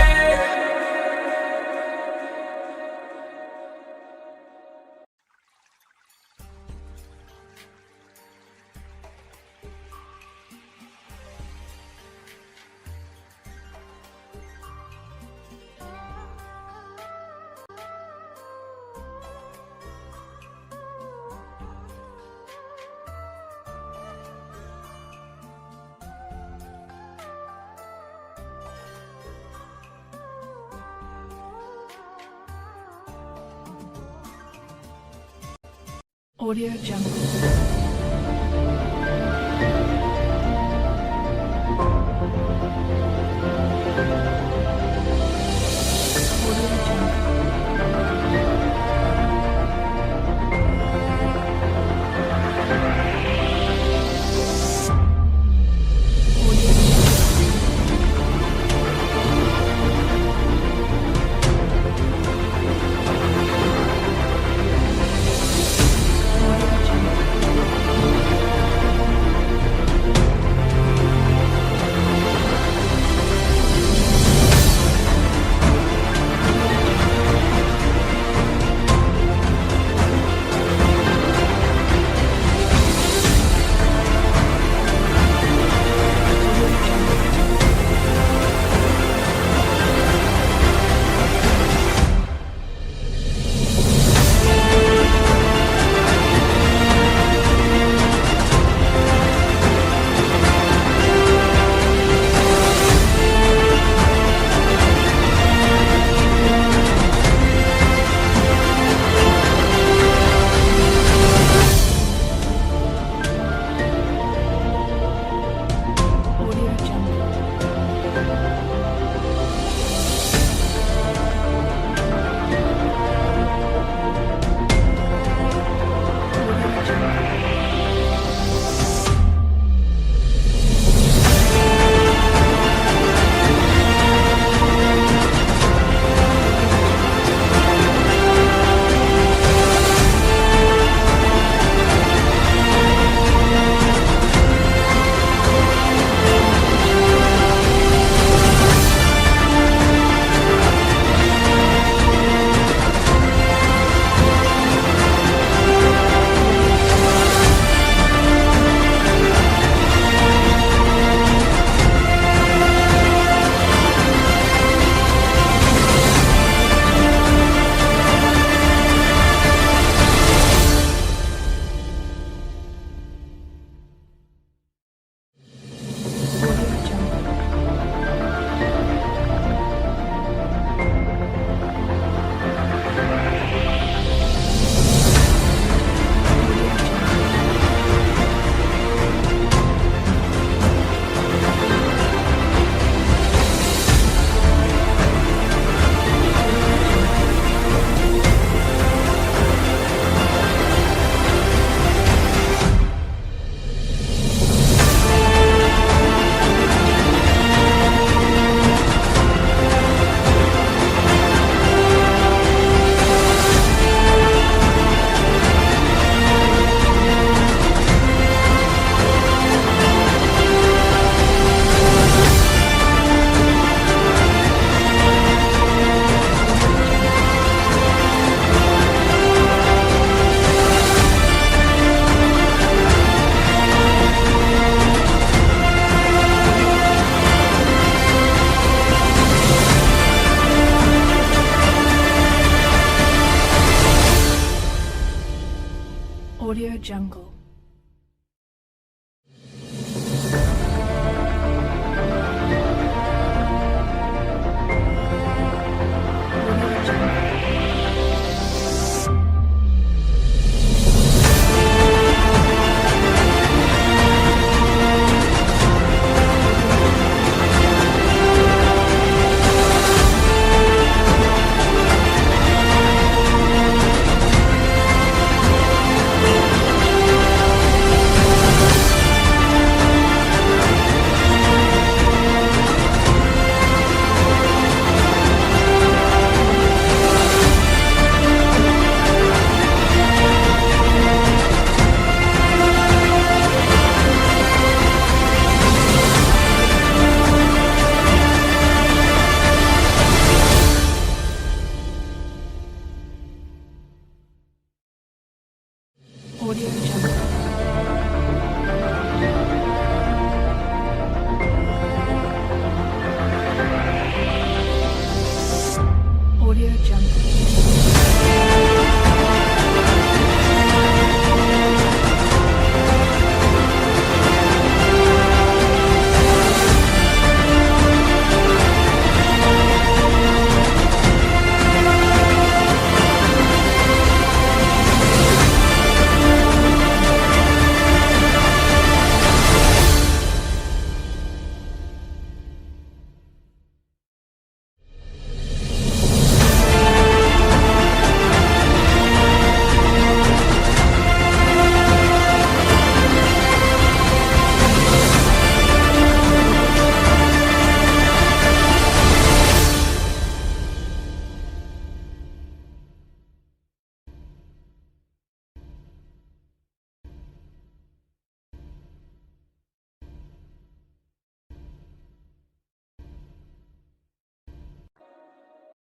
C: Audio Jungle.